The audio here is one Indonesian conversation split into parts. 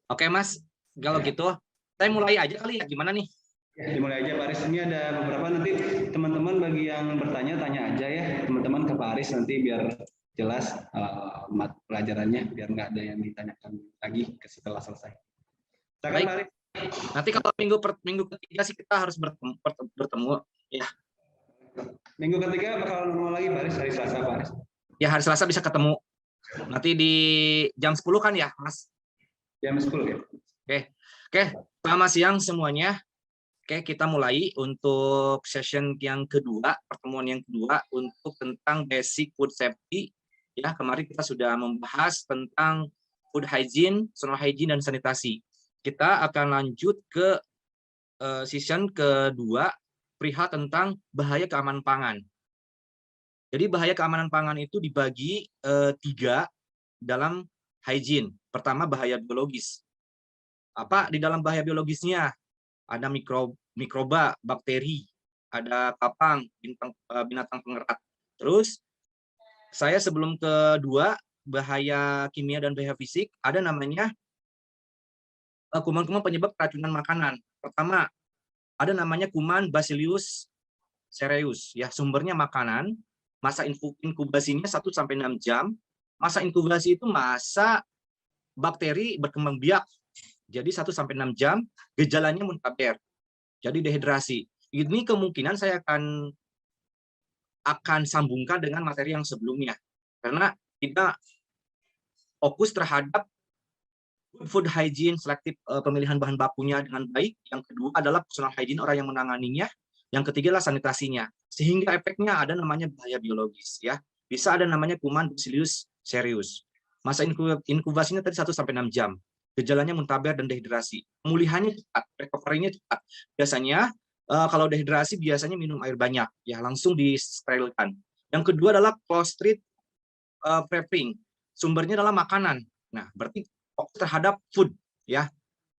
Oke Mas, kalau gitu saya mulai aja kali ya, gimana nih? Ya, dimulai aja Pak Aris. Ini ada beberapa nanti teman-teman bagi yang bertanya tanya aja ya teman-teman ke Pak Aris nanti biar jelas pelajarannya biar nggak ada yang ditanyakan lagi setelah selesai. Silakan Baik, Pak Aris. nanti kalau minggu ketiga sih kita harus bertemu ya. Minggu ketiga bakal normal lagi Pak Aris, hari Selasa Pak Aris. Ya hari Selasa bisa ketemu. Nanti di jam 10 kan ya, Mas? Jam 10 ya. Oke. Selamat siang semuanya. Oke, kita mulai untuk session yang kedua, pertemuan yang kedua untuk tentang basic food safety. Ya, kemarin kita sudah membahas tentang food hygiene, personal hygiene, dan sanitasi. Kita akan lanjut ke session kedua, perihal tentang bahaya keamanan pangan. Jadi bahaya keamanan pangan itu dibagi tiga dalam hygiene. Pertama, bahaya biologis. Apa di dalam bahaya biologisnya? Ada mikroba, bakteri, ada kapang, binatang pengerat. Terus saya sebelum kedua, bahaya kimia dan bahaya fisik, ada namanya kuman-kuman penyebab keracunan makanan. Pertama, ada namanya kuman Bacillus cereus, ya, sumbernya makanan, masa inkubasinya 1-6 jam. Masa inkubasi itu masa bakteri berkembang biak. Jadi 1-6 jam, gejalanya muntaber. Jadi dehidrasi. Ini kemungkinan saya akan sambungkan dengan materi yang sebelumnya. Karena kita fokus terhadap food hygiene, selektif pemilihan bahan bakunya dengan baik. Yang kedua adalah personal hygiene, orang yang menanganinya. Yang ketiga adalah sanitasinya. Sehingga efeknya ada namanya bahaya biologis, ya. Bisa ada namanya kuman Bacillus cereus. Masa inkubasinya tadi 1-6 jam. Gejalanya muntaber dan dehidrasi. Pemulihannya cepat, recovery-nya cepat. Biasanya kalau dehidrasi biasanya minum air banyak, ya, langsung disterilkan. Yang kedua adalah clostridium prepping. Sumbernya adalah makanan. Nah, berarti fokus terhadap food, ya,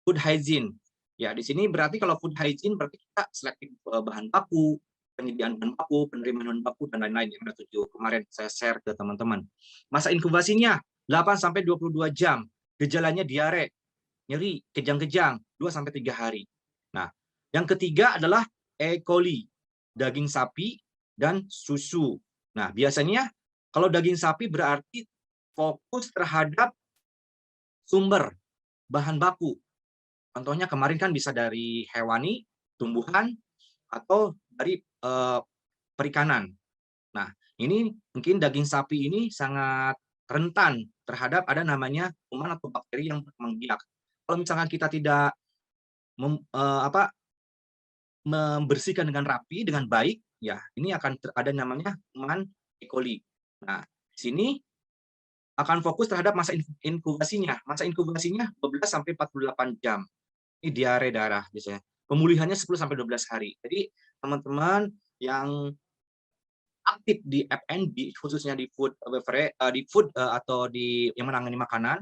food hygiene. Ya, di sini berarti kalau food hygiene berarti kita selektif bahan baku, penyediaan bahan baku, penerimaan bahan baku, dan lain-lain yang kemarin saya share ke teman-teman. Masa inkubasinya 8-22 jam. Gejalanya diare, nyeri, kejang-kejang, 2-3 hari. Nah, yang ketiga adalah E. coli, daging sapi, dan susu. Nah, biasanya kalau daging sapi berarti fokus terhadap sumber bahan baku. Contohnya kemarin kan bisa dari hewani, tumbuhan, atau dari perikanan. Nah, ini mungkin daging sapi ini sangat rentan terhadap ada namanya kuman atau bakteri yang berkembang biak. Kalau misalkan kita tidak membersihkan dengan rapi, dengan baik, ya ini akan ada namanya kuman E. coli. Nah, di sini akan fokus terhadap masa inkubasinya. Masa inkubasinya 12-48 jam. Ini diare darah biasanya. Pemulihannya 10-12 hari. Jadi teman-teman yang aktif di F&B, khususnya di food atau di yang menangani makanan,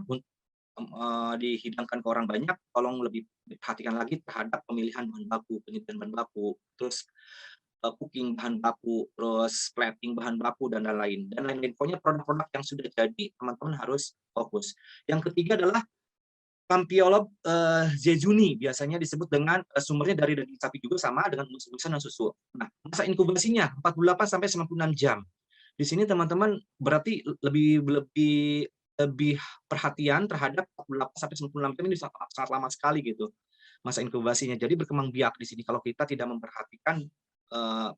dihidangkan ke orang banyak, tolong lebih diperhatikan lagi terhadap pemilihan bahan baku, penyediaan bahan baku, terus cooking bahan baku, terus plating bahan baku, dan lain-lain. Dan lain-lain. Pokoknya produk-produk yang sudah jadi, teman-teman harus fokus. Yang ketiga adalah Campiolop zezuni, biasanya disebut dengan sumbernya dari daging sapi juga sama dengan usus-ususan dan susu. Nah, masa inkubasinya 48-96 jam. Di sini teman-teman berarti lebih perhatian terhadap 48-96 jam, ini sangat lama sekali gitu masa inkubasinya. Jadi berkembang biak di sini kalau kita tidak memperhatikan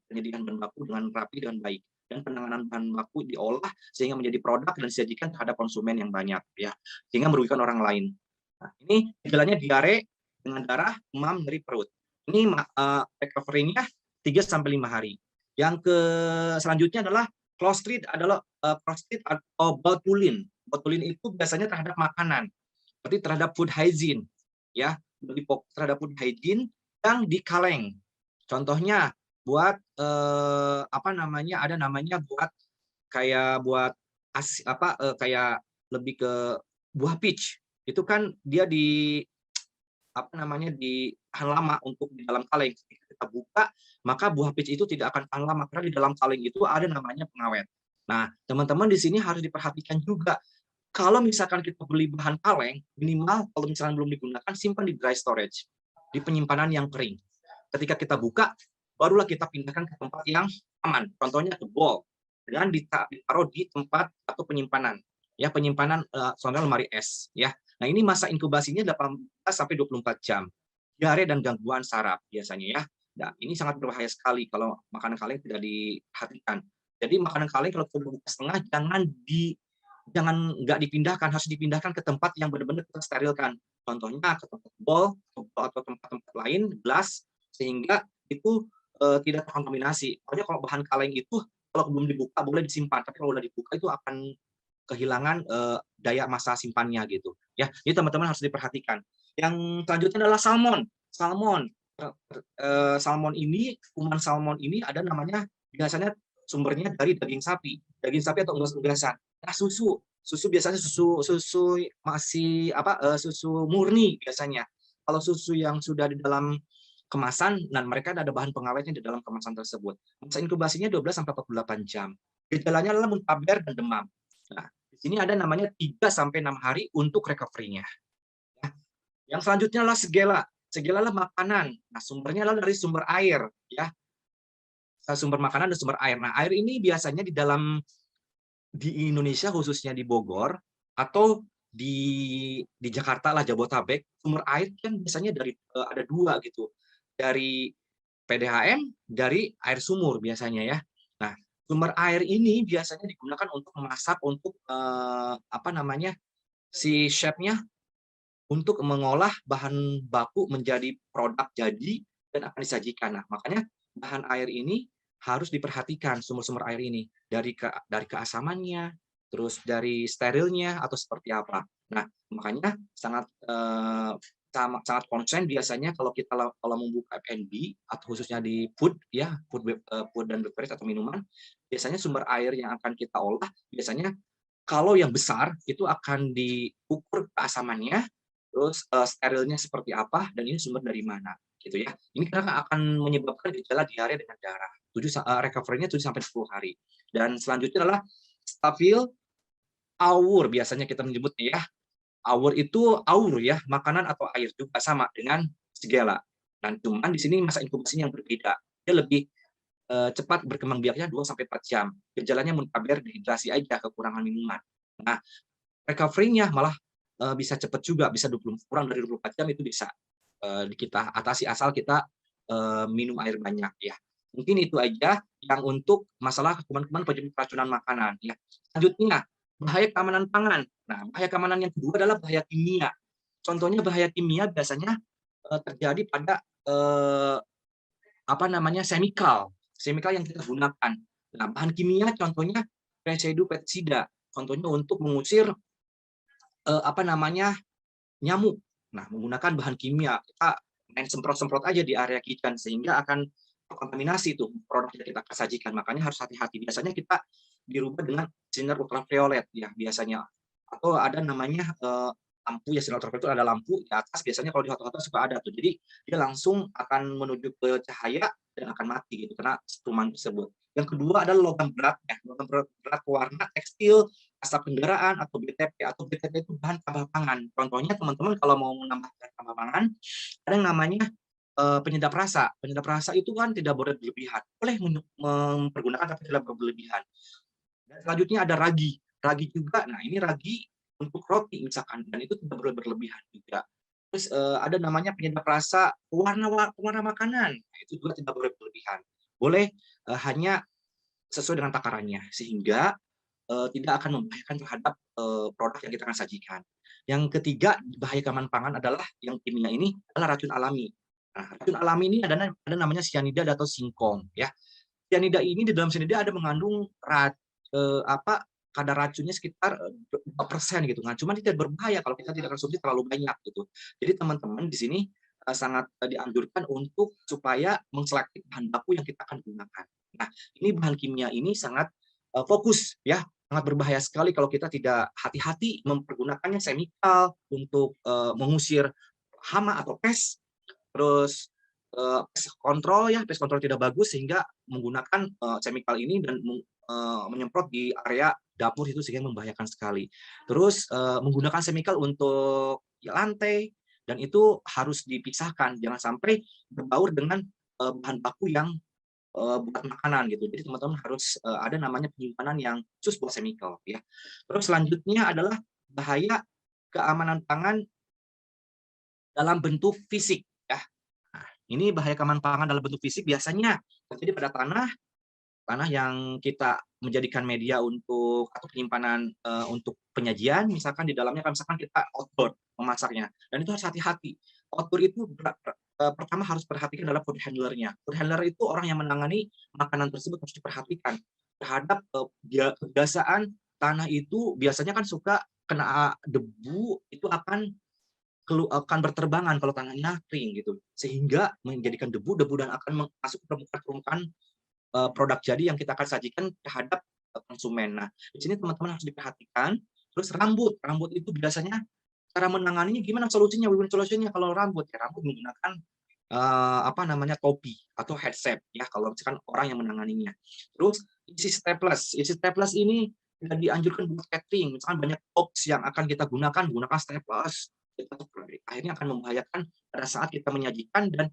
penyediaan bahan baku dengan rapi dan baik, dan penanganan bahan baku diolah sehingga menjadi produk dan disajikan terhadap konsumen yang banyak, ya, sehingga merugikan orang lain. Nah, ini gejalanya diare dengan darah, demam, nyeri perut. Ini recovery-nya 3-5 hari. Yang selanjutnya adalah clostridium atau botulin. Botulin itu biasanya terhadap makanan, berarti terhadap food hygiene, ya, lebih fokus terhadap food hygiene yang di kaleng. Contohnya buat ada namanya buat kayak lebih ke buah peach. Itu kan dia di tahan lama untuk di dalam kaleng. Ketika kita buka, maka buah peach itu tidak akan tahan lama karena di dalam kaleng itu ada namanya pengawet. Nah, teman-teman di sini harus diperhatikan juga kalau misalkan kita beli bahan kaleng, minimal kalau misalkan belum digunakan, simpan di dry storage, di penyimpanan yang kering. Ketika kita buka, barulah kita pindahkan ke tempat yang aman. Contohnya ke bowl, dan ditaruh di tempat atau penyimpanan. Ya, penyimpanan contohnya lemari es. Ya, nah ini masa inkubasinya 18 sampai 24 jam. Diare dan gangguan saraf biasanya ya. Nah, ini sangat berbahaya sekali kalau makanan kaleng tidak diperhatikan. Jadi makanan kaleng kalau kita buka setengah, jangan nggak dipindahkan, harus dipindahkan ke tempat yang benar-benar kita sterilkan. Contohnya ke tempat bowl atau tempat-tempat lain, gelas, sehingga itu tidak terkontaminasi. Pokoknya kalau bahan kaleng itu kalau belum dibuka boleh disimpan, tapi kalau udah dibuka itu akan kehilangan daya masa simpannya gitu. Ya, jadi teman-teman harus diperhatikan. Yang selanjutnya adalah salmon. Salmon ini, kuman salmon ini ada namanya biasanya sumbernya dari daging sapi atau unggas-unggasan. Nah, susu biasanya susu masih susu murni biasanya. Kalau susu yang sudah di dalam kemasan, dan mereka ada bahan pengawetnya di dalam kemasan tersebut. Masa inkubasinya 12 sampai 48 jam. Gejalanya adalah muntaber dan demam. Nah, di sini ada namanya 3 sampai 6 hari untuk recovery-nya. Yang selanjutnya adalah segela. Segela adalah makanan. Nah, sumbernya adalah dari sumber air, ya. Sumber makanan dan sumber air. Nah, air ini biasanya di Indonesia, khususnya di Bogor atau di Jakarta lah, Jabotabek, sumber air kan biasanya dari ada 2 gitu. Dari PDAM, dari air sumur biasanya ya. Nah, sumber air ini biasanya digunakan untuk memasak, untuk si chef-nya untuk mengolah bahan baku menjadi produk jadi dan akan disajikan. Nah, makanya bahan air ini harus diperhatikan, sumber-sumber air ini dari keasamannya, terus dari sterilnya atau seperti apa. Nah, makanya sangat sangat konsen biasanya kalau kita membuka F&B atau khususnya di food ya, food dan beverage atau minuman, biasanya sumber air yang akan kita olah biasanya kalau yang besar itu akan diukur keasamannya, terus sterilnya seperti apa, dan ini sumber dari mana, gitu ya. Ini karena akan menyebabkan gejala diare dengan darah. Recovery-nya 7 sampai 10 hari. Dan selanjutnya adalah stabil awur biasanya kita menyebutnya ya. Awur itu ya, makanan atau air juga sama dengan segela. Dan cuman di sini masa inkubasinya yang berbeda. Dia lebih cepat berkembang biaknya 2 sampai 4 jam. Gejalanya muntaber, dehidrasi aja, kekurangan minuman. Nah, recovery-nya malah bisa cepat juga, bisa kurang dari 24 jam itu bisa kita atasi asal kita minum air banyak ya. Mungkin itu aja yang untuk masalah kuman-kuman penyebab keracunan makanan ya. Selanjutnya, bahaya keamanan pangan. Nah, bahaya keamanan yang kedua adalah bahaya kimia. Contohnya bahaya kimia biasanya terjadi pada chemical yang kita gunakan. Nah, bahan kimia contohnya residu pestisida, contohnya untuk mengusir nyamuk. Nah, menggunakan bahan kimia, kita main semprot-semprot aja di area kitchen sehingga akan terkontaminasi tuh produk yang kita sajikan. Makanya harus hati-hati. Biasanya kita dirubah dengan sinar ultraviolet ya biasanya. Atau ada namanya lampu ya, sinar ultraviolet itu ada lampu di atas, biasanya kalau di hotel-hotel suka ada tuh. Jadi dia langsung akan menuju ke cahaya dan akan mati gitu karena kuman tersebut. Yang kedua adalah logam berat ya, logam berat warna tekstil, asap kendaraan atau BTP. Itu bahan tambah pangan. Contohnya teman-teman kalau mau menambah bahan tambah pangan, ada yang namanya penyedap rasa. Penyedap rasa itu kan tidak boleh berlebihan. Boleh mempergunakan tapi tidak berlebihan. Dan selanjutnya ada ragi. Ragi juga. Nah, ini ragi untuk roti misalkan, dan itu tidak boleh berlebihan juga. Terus ada namanya penyedap rasa warna makanan. Nah, itu juga tidak boleh berlebihan. Boleh hanya sesuai dengan takarannya sehingga tidak akan membahayakan terhadap produk yang kita akan sajikan. Yang ketiga, bahaya keamanan pangan adalah yang kimia ini adalah racun alami. Nah, racun alami ini ada namanya cyanida atau singkong ya. Cyanida ini di dalam cyanida ada mengandung kadar racunnya sekitar 2% gitu kan. Cuma tidak berbahaya kalau kita tidak konsumsi terlalu banyak gitu. Jadi teman-teman di sini sangat dianjurkan untuk supaya mengselektif bahan baku yang kita akan gunakan. Nah, ini bahan kimia ini sangat fokus ya, sangat berbahaya sekali kalau kita tidak hati-hati mempergunakannya chemical untuk mengusir hama atau pest. Terus pest control tidak bagus sehingga menggunakan chemical ini dan menyemprot di area dapur itu sehingga membahayakan sekali. Terus menggunakan chemical untuk lantai dan itu harus dipisahkan, jangan sampai berbaur dengan bahan baku yang buat makanan gitu. Jadi teman-teman harus ada namanya penyimpanan yang khusus buat chemical ya. Terus selanjutnya adalah bahaya keamanan pangan dalam bentuk fisik ya. Nah, ini bahaya keamanan pangan dalam bentuk fisik biasanya terjadi pada tanah yang kita menjadikan media untuk atau penyimpanan untuk penyajian, misalkan di dalamnya kan misalkan kita outdoor memasaknya, dan itu harus hati-hati. Outdoor itu pertama harus perhatikan adalah food handler-nya. Food handler itu orang yang menangani makanan tersebut harus diperhatikan terhadap kebiasaan tanah itu biasanya kan suka kena debu itu akan berterbangan kalau tanahnya kering gitu, sehingga menjadikan debu dan akan masuk ke permukaan produk jadi yang kita akan sajikan terhadap konsumen. Nah, di sini teman-teman harus diperhatikan. Terus rambut itu biasanya cara menanganinya gimana solusinya? Win-win solusinya kalau rambut menggunakan apa namanya topi atau headset ya kalau misalkan orang yang menanganinya. Terus isi staples ini tidak dianjurkan buat catering. Misalkan banyak box yang akan kita gunakan staples, akhirnya akan membahayakan pada saat kita menyajikan dan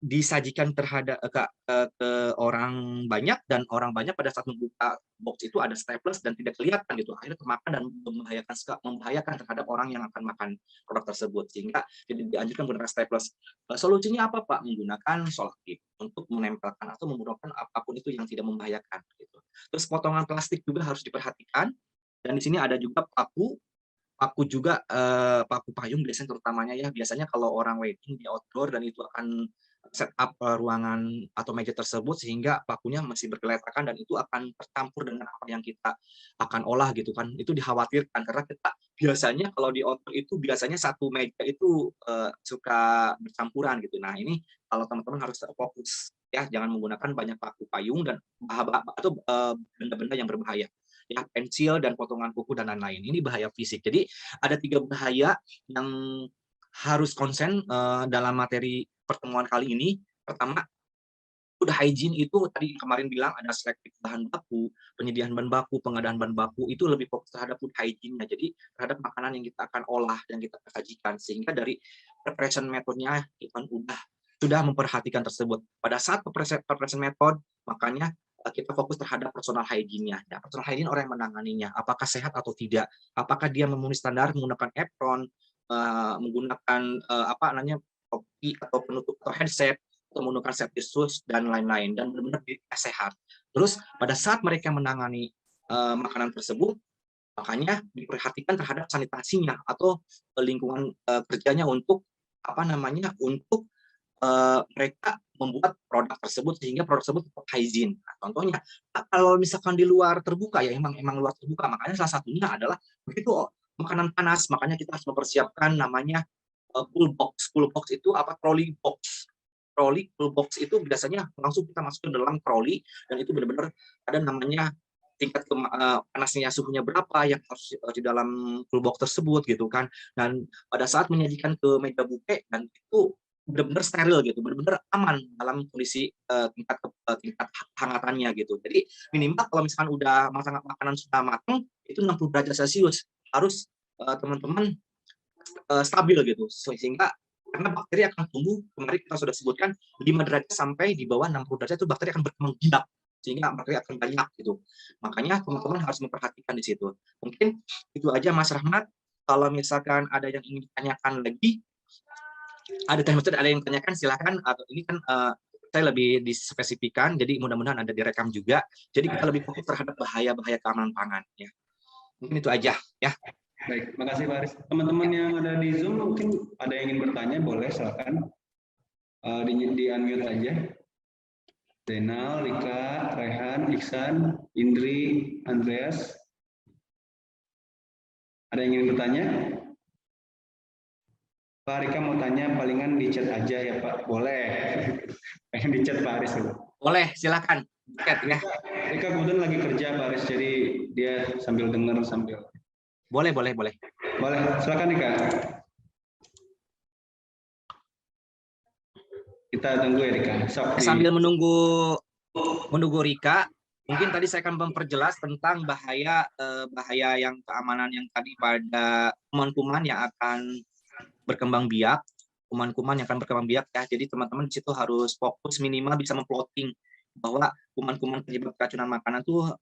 disajikan terhadap ke orang banyak dan orang banyak pada saat membuka box itu ada staples dan tidak kelihatan gitu, akhirnya kemakan dan membahayakan terhadap orang yang akan makan produk tersebut, sehingga tidak dianjurkan menggunakan staples. Solusinya apa Pak? Menggunakan selotip untuk menempelkan atau menggunakan apapun itu yang tidak membahayakan gitu. Terus potongan plastik juga harus diperhatikan, dan di sini ada juga paku juga, paku payung biasanya terutamanya ya, biasanya kalau orang wedding di outdoor dan itu akan setup ruangan atau meja tersebut sehingga pakunya masih bergeletakan dan itu akan tercampur dengan apa yang kita akan olah gitu kan. Itu dikhawatirkan karena kita biasanya kalau di outdoor itu biasanya satu meja itu suka bercampuran gitu. Nah, ini kalau teman-teman harus fokus ya, jangan menggunakan banyak paku payung dan atau benda-benda yang berbahaya. Ya, pensil dan potongan kuku dan lain-lain. Ini bahaya fisik. Jadi ada 3 bahaya yang harus konsen dalam materi pertemuan kali ini. Pertama, food hygiene itu tadi kemarin bilang ada selektif bahan baku, penyediaan bahan baku, pengadaan bahan baku, itu lebih fokus terhadap food hygiene-nya. Jadi terhadap makanan yang kita akan olah dan kita sajikan. Sehingga dari preparation method-nya kita sudah memperhatikan tersebut. Pada saat preparation method, makanya kita fokus terhadap personal hygiene-nya. Ya, personal hygiene orang yang menanganinya, apakah sehat atau tidak, apakah dia memenuhi standar menggunakan apron, menggunakan apa namanya topi atau penutup atau headset, atau menggunakan safety shoes dan lain-lain, dan benar-benar sehat. Terus pada saat mereka menangani makanan tersebut, makanya diperhatikan terhadap sanitasinya atau lingkungan kerjanya untuk apa namanya untuk mereka membuat produk tersebut sehingga produk tersebut tetap hygiene. Nah, contohnya kalau misalkan di luar terbuka ya emang luar terbuka, makanya salah satunya adalah begitu makanan panas, makanya kita harus mempersiapkan namanya cool box. Cool box itu apa? Trolley box. Cool box itu biasanya langsung kita masuk ke dalam trolley dan itu benar-benar ada namanya tingkat panasnya suhunya berapa yang harus di dalam cool box tersebut gitu kan. Dan pada saat menyajikan ke meja buffet dan itu benar-benar steril gitu, benar-benar aman dalam kondisi tingkat hangatannya gitu. Jadi minimal kalau misalkan udah makanan sudah matang itu 60 derajat Celcius harus teman-teman stabil gitu, sehingga karena bakteri akan tumbuh, kemarin kita sudah sebutkan 5 derajat sampai di bawah 60 derajat itu bakteri akan berkembang biak, sehingga bakteri akan banyak gitu. Makanya teman-teman harus memperhatikan di situ. Mungkin itu aja Mas Rahmat. Kalau misalkan ada yang ingin ditanyakan lagi, ada yang tanyakan silakan, atau ini kan saya lebih dispesifikan, jadi mudah-mudahan ada direkam juga. Jadi kita lebih fokus terhadap bahaya-bahaya keamanan pangan ya. Mungkin itu aja ya. Baik, makasih Pak Aris. Teman-teman yang ada di Zoom mungkin ada yang ingin bertanya, boleh silakan di unmute aja. Zainal, Rika, Rehan, Iksan, Indri, Andreas. Ada yang ingin bertanya? Pak Rika mau tanya, palingan di chat aja ya Pak. Boleh. Pengen di chat Pak Aris. Boleh, silakan. Chat ya. Rika kebetulan lagi kerja Pak Aris, jadi dia sambil dengar sambil. Boleh. Boleh, silakan Rika. Kita tunggu ya Rika. Sambil menunggu Rika, Mungkin tadi saya akan memperjelas tentang bahaya yang keamanan yang tadi pada kuman-kuman yang akan berkembang biak, kuman-kuman yang akan berkembang biak ya. Jadi teman-teman di situ harus fokus minimal bisa memploting bahwa kuman-kuman penyebab keracunan makanan tuh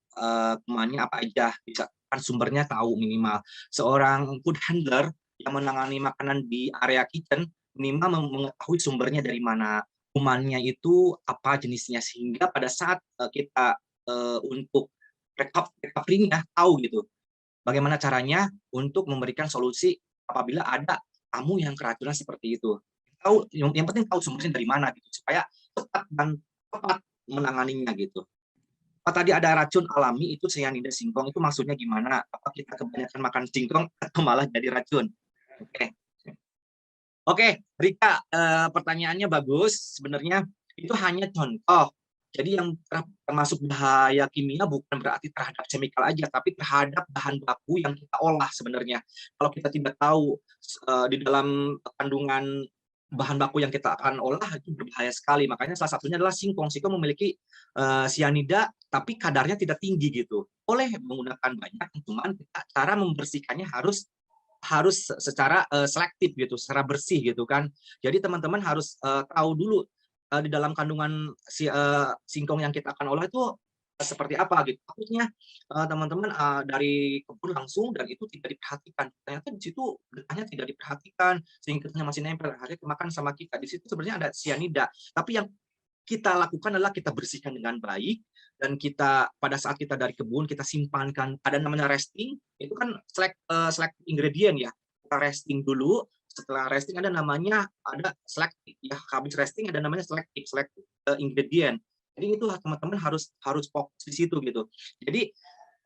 kumannya apa aja, bisa kan sumbernya tahu minimal. Seorang food handler yang menangani makanan di area kitchen minimal mengetahui sumbernya dari mana, kumannya itu apa jenisnya, sehingga pada saat kita untuk recovery-nya tahu gitu. Bagaimana caranya untuk memberikan solusi apabila ada tamu yang keracunan seperti itu. Tahu yang penting tahu sumbernya dari mana gitu supaya cepat dan tepat menanganinya gitu. Oh, tadi ada racun alami itu cyanida singkong itu maksudnya gimana? Apa kita kebanyakan makan singkong atau malah jadi racun? Oke. Oke, Rika, pertanyaannya bagus. Sebenarnya itu hanya contoh. Jadi yang termasuk bahaya kimia bukan berarti terhadap chemical aja, tapi terhadap bahan baku yang kita olah sebenarnya. Kalau kita tidak tahu di dalam kandungan bahan baku yang kita akan olah itu berbahaya sekali. Makanya salah satunya adalah singkong. Singkong memiliki sianida, tapi kadarnya tidak tinggi gitu. Boleh menggunakan banyak, cuman cara membersihkannya harus harus secara selektif gitu, secara bersih gitu kan. Jadi teman-teman harus tahu dulu di dalam kandungan singkong yang kita akan olah itu seperti apa gitu. Takutnya teman-teman dari kebun langsung dan itu tidak diperhatikan. Ternyata di situ getahnya tidak diperhatikan, sehingga getahnya masih nempel, akhirnya kemakan sama kita. Di situ sebenarnya ada sianida. Tapi yang kita lakukan adalah kita bersihkan dengan baik, dan kita pada saat kita dari kebun kita simpankan, ada namanya resting, itu kan select ingredient ya, kita resting dulu, setelah resting ada namanya ada selective ya, habis resting ada namanya selective ingredient. Jadi itu teman-teman harus fokus di situ gitu. Jadi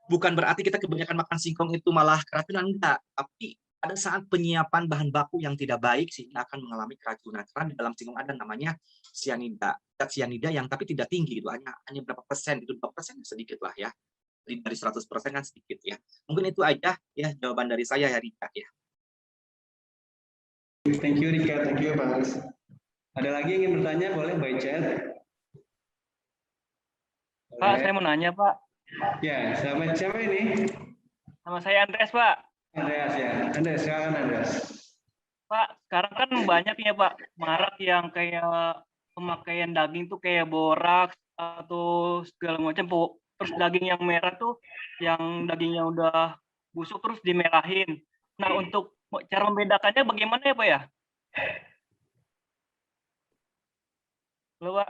bukan berarti kita kebanyakan makan singkong itu malah keracunan, enggak, tapi pada saat penyiapan bahan baku yang tidak baik sehingga akan mengalami keracunan. Karena di dalam singkong ada namanya sianida, zat sianida yang tapi tidak tinggi itu, hanya berapa persen, itu 2% sedikit lah ya. Jadi dari 100% kan sedikit ya. Mungkin itu aja ya jawaban dari saya ya Rika ya. Thank you Rika, thank you Pak Haris. Ada lagi yang ingin bertanya boleh by chat. Pak, saya mau nanya, Pak. Ya, siapa ini? Nama saya Andreas, Pak. Andreas ya. Andreas, silakan Andreas. Pak, sekarang kan banyak ya, Pak, marak yang kayak pemakaian daging tuh kayak boraks atau segala macam. Terus daging yang merah tuh, yang dagingnya udah busuk terus dimerahin. Nah, untuk cara membedakannya bagaimana ya, Pak ya? Halo, Pak.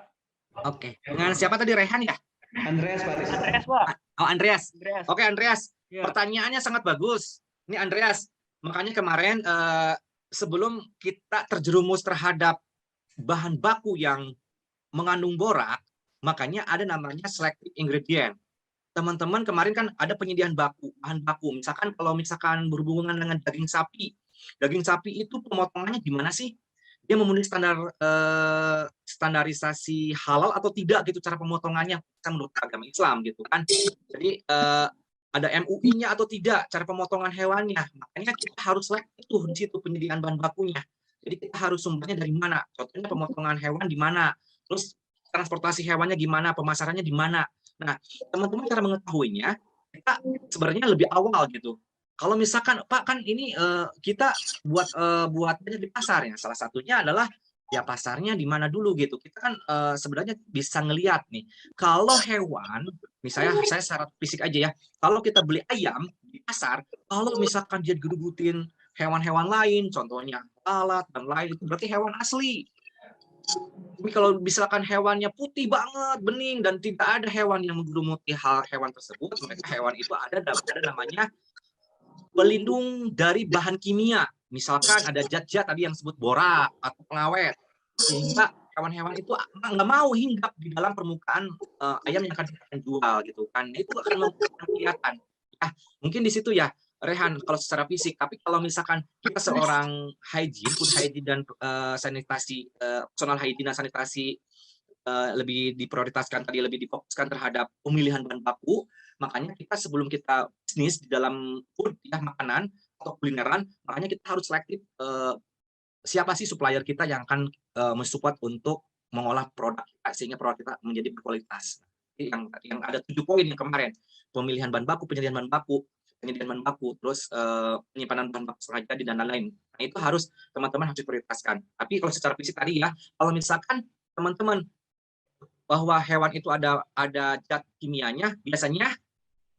Oke. Dengan siapa tadi, Rehan ya? Andreas Pak. Andreas, Pak. Oh, Andreas. Andreas. Oke, Andreas. Ya. Pertanyaannya sangat bagus. Ini Andreas. Makanya kemarin sebelum kita terjerumus terhadap bahan baku yang mengandung borak, makanya ada namanya selective ingredient. Teman-teman kemarin kan ada penyediaan bahan baku. Misalkan kalau misalkan berhubungan dengan daging sapi itu pemotongannya gimana sih? Dia memenuhi standarisasi halal atau tidak gitu cara pemotongannya menurut agama Islam gitu kan. Jadi ada MUI-nya atau tidak cara pemotongan hewannya. Makanya kita harus selektif tuh di situ penyediaan bahan bakunya. Jadi kita harus sumbernya dari mana? Contohnya pemotongan hewan di mana? Terus transportasi hewannya gimana? Pemasarannya di mana? Nah, teman-teman cara mengetahuinya kita sebenarnya lebih awal gitu. Kalau misalkan Pak kan ini kita buat di pasar ya. Salah satunya adalah ya pasarnya di mana dulu gitu. Kita kan sebenarnya bisa ngelihat nih. Kalau hewan, misalnya saya secara fisik aja ya. Kalau kita beli ayam di pasar, kalau misalkan dia gerubutin hewan-hewan lain, contohnya lalat dan lain, itu berarti hewan asli. Tapi kalau misalkan hewannya putih banget, bening, dan tidak ada hewan yang menggerumuti hewan tersebut, maka hewan itu ada namanya pelindung dari bahan kimia. Misalkan ada zat-zat tadi yang disebut borak atau pengawet, sehingga hewan-hewan itu nggak mau hinggap di dalam permukaan ayam yang akan kita jual gitu kan. Itu akan kelihatan. Ya, mungkin di situ ya Rehan kalau secara fisik. Tapi kalau misalkan kita seorang food hygiene dan sanitasi, personal hygiene dan sanitasi lebih diprioritaskan tadi, lebih difokuskan terhadap pemilihan bahan baku. Makanya kita sebelum kita bisnis di dalam food ya, makanan atau kulineran, makanya kita harus selektif siapa sih supplier kita yang akan mensupport untuk mengolah produk kita sehingga produk kita menjadi berkualitas. yang ada 7 poin yang kemarin, pemilihan bahan baku, penyediaan bahan baku, terus penyimpanan bahan baku setengah jadi dan lain-lain. Nah, itu harus teman-teman harus prioritaskan. Tapi kalau secara fisik tadi ya, kalau misalkan teman-teman bahwa hewan itu ada zat kimianya, biasanya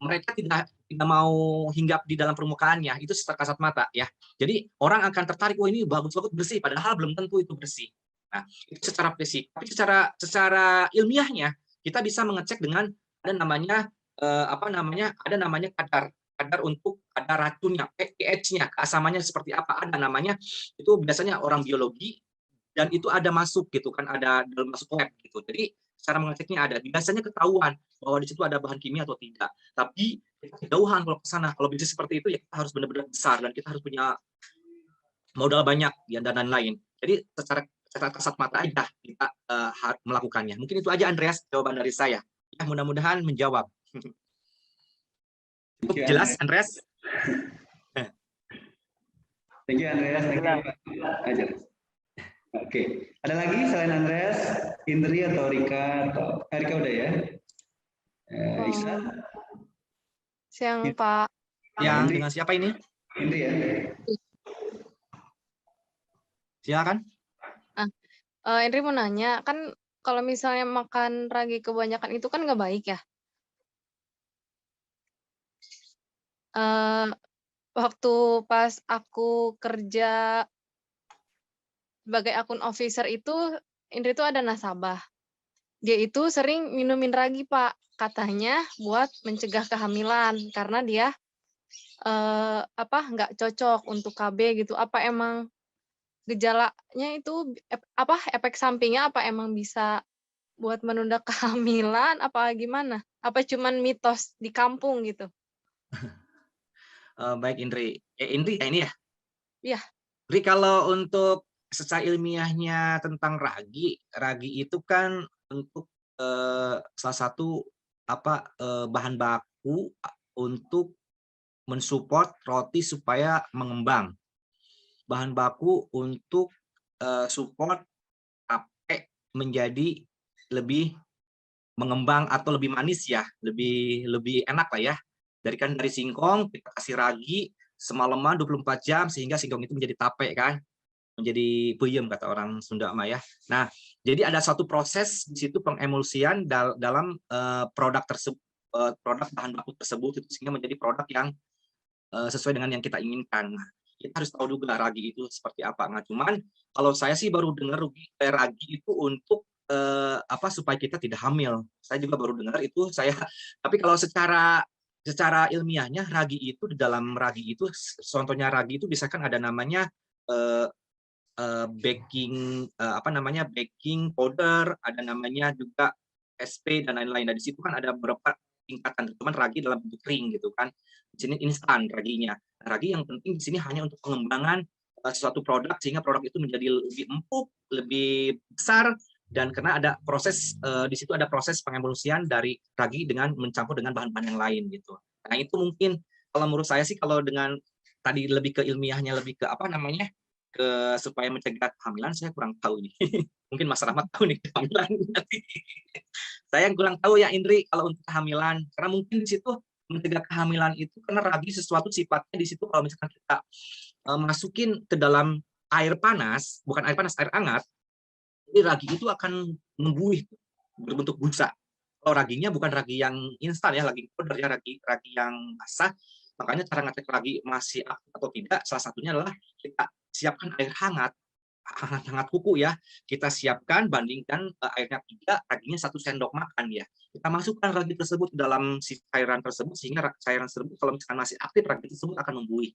mereka tidak mau hinggap di dalam permukaannya, itu secara kasat mata ya. Jadi orang akan tertarik, oh ini bagus-bagus bersih, padahal belum tentu itu bersih. Nah, itu secara fisik. Tapi secara ilmiahnya kita bisa mengecek dengan ada namanya ada namanya kadar untuk kadar racunnya, pH-nya, keasamannya seperti apa, ada namanya. Itu biasanya orang biologi dan itu ada masuk gitu kan, ada dalam masuk lab gitu. Jadi cara mengeceknya ada, biasanya ketahuan bahwa di situ ada bahan kimia atau tidak. Tapi kejauhan kalau ke sana, kalau bisnis seperti itu ya kita harus benar-benar besar dan kita harus punya modal banyak ya, dan lain-lain. Jadi secara kasat mata aja kita harus melakukannya. Mungkin itu aja Andreas jawaban dari saya. Ya, mudah-mudahan menjawab. Cukup jelas Andreas? Thank you Andreas, thank you Pak Ajar. Oke, ada lagi selain Andreas, Indri atau Rika atau Rika udah ya? Isa? Siang Pak. Yang Indri. dengan siapa ini? Indri ya? Silakan. Indri mau nanya, kan kalau misalnya makan ragi kebanyakan itu kan nggak baik ya? Waktu pas aku kerja sebagai akun officer itu, Indri itu ada nasabah. Dia itu sering minumin ragi, Pak. Katanya buat mencegah kehamilan karena dia nggak cocok untuk KB gitu. Apa emang gejalanya itu efek sampingnya apa emang bisa buat menunda kehamilan apa gimana? Apa cuman mitos di kampung gitu? Baik Indri. Indri ya ini ya? Iya. Indri, kalau untuk secara ilmiahnya tentang ragi itu kan untuk salah satu bahan baku untuk mensupport roti supaya mengembang. Bahan baku untuk support tape menjadi lebih mengembang atau lebih manis ya, lebih enak lah ya. Dari singkong kita kasih ragi semalaman 24 jam sehingga singkong itu menjadi tape kan, menjadi puyem kata orang Sunda mah ya. Nah, jadi ada satu proses di situ pengemulsian dalam produk tersebut, produk bahan baku tersebut itu sehingga menjadi produk yang sesuai dengan yang kita inginkan. Nah, kita harus tahu juga ragi itu seperti apa. Nah, cuman kalau saya sih baru dengar ragi itu untuk supaya kita tidak hamil. Saya juga baru dengar itu saya. Tapi kalau secara ilmiahnya ragi itu, di dalam ragi itu contohnya ragi itu bisa kan ada namanya baking baking powder, ada namanya juga SP dan lain-lain. Nah, di situ kan ada beberapa tingkatan, cuman ragi dalam bentuk kering gitu kan. Di sini instan raginya. Nah, ragi yang penting di sini hanya untuk pengembangan suatu produk sehingga produk itu menjadi lebih empuk, lebih besar, dan karena ada proses di situ ada proses pengemulsian dari ragi dengan mencampur dengan bahan-bahan yang lain gitu. Nah, itu mungkin kalau menurut saya sih kalau dengan tadi lebih ke ilmiahnya, lebih ke supaya mencegah kehamilan saya kurang tahu nih. Mungkin Mas Rahmat tahu nih kehamilan. Saya yang kurang tahu ya Indri kalau untuk kehamilan, karena mungkin di situ mencegah kehamilan itu karena ragi sesuatu sifatnya di situ kalau misalkan kita masukin ke dalam air panas, bukan air panas, air hangat, jadi ragi itu akan membuih berbentuk busa. Kalau raginya bukan ragi yang instan ya, ragi powder ya, ragi yang basah. Makanya cara ngecek ragi masih aktif atau tidak, salah satunya adalah kita siapkan air hangat kuku ya. Kita siapkan, bandingkan airnya 3, raginya 1 sendok makan ya. Kita masukkan ragi tersebut ke dalam si cairan tersebut sehingga cairan tersebut kalau misalkan masih aktif, ragi tersebut akan membuih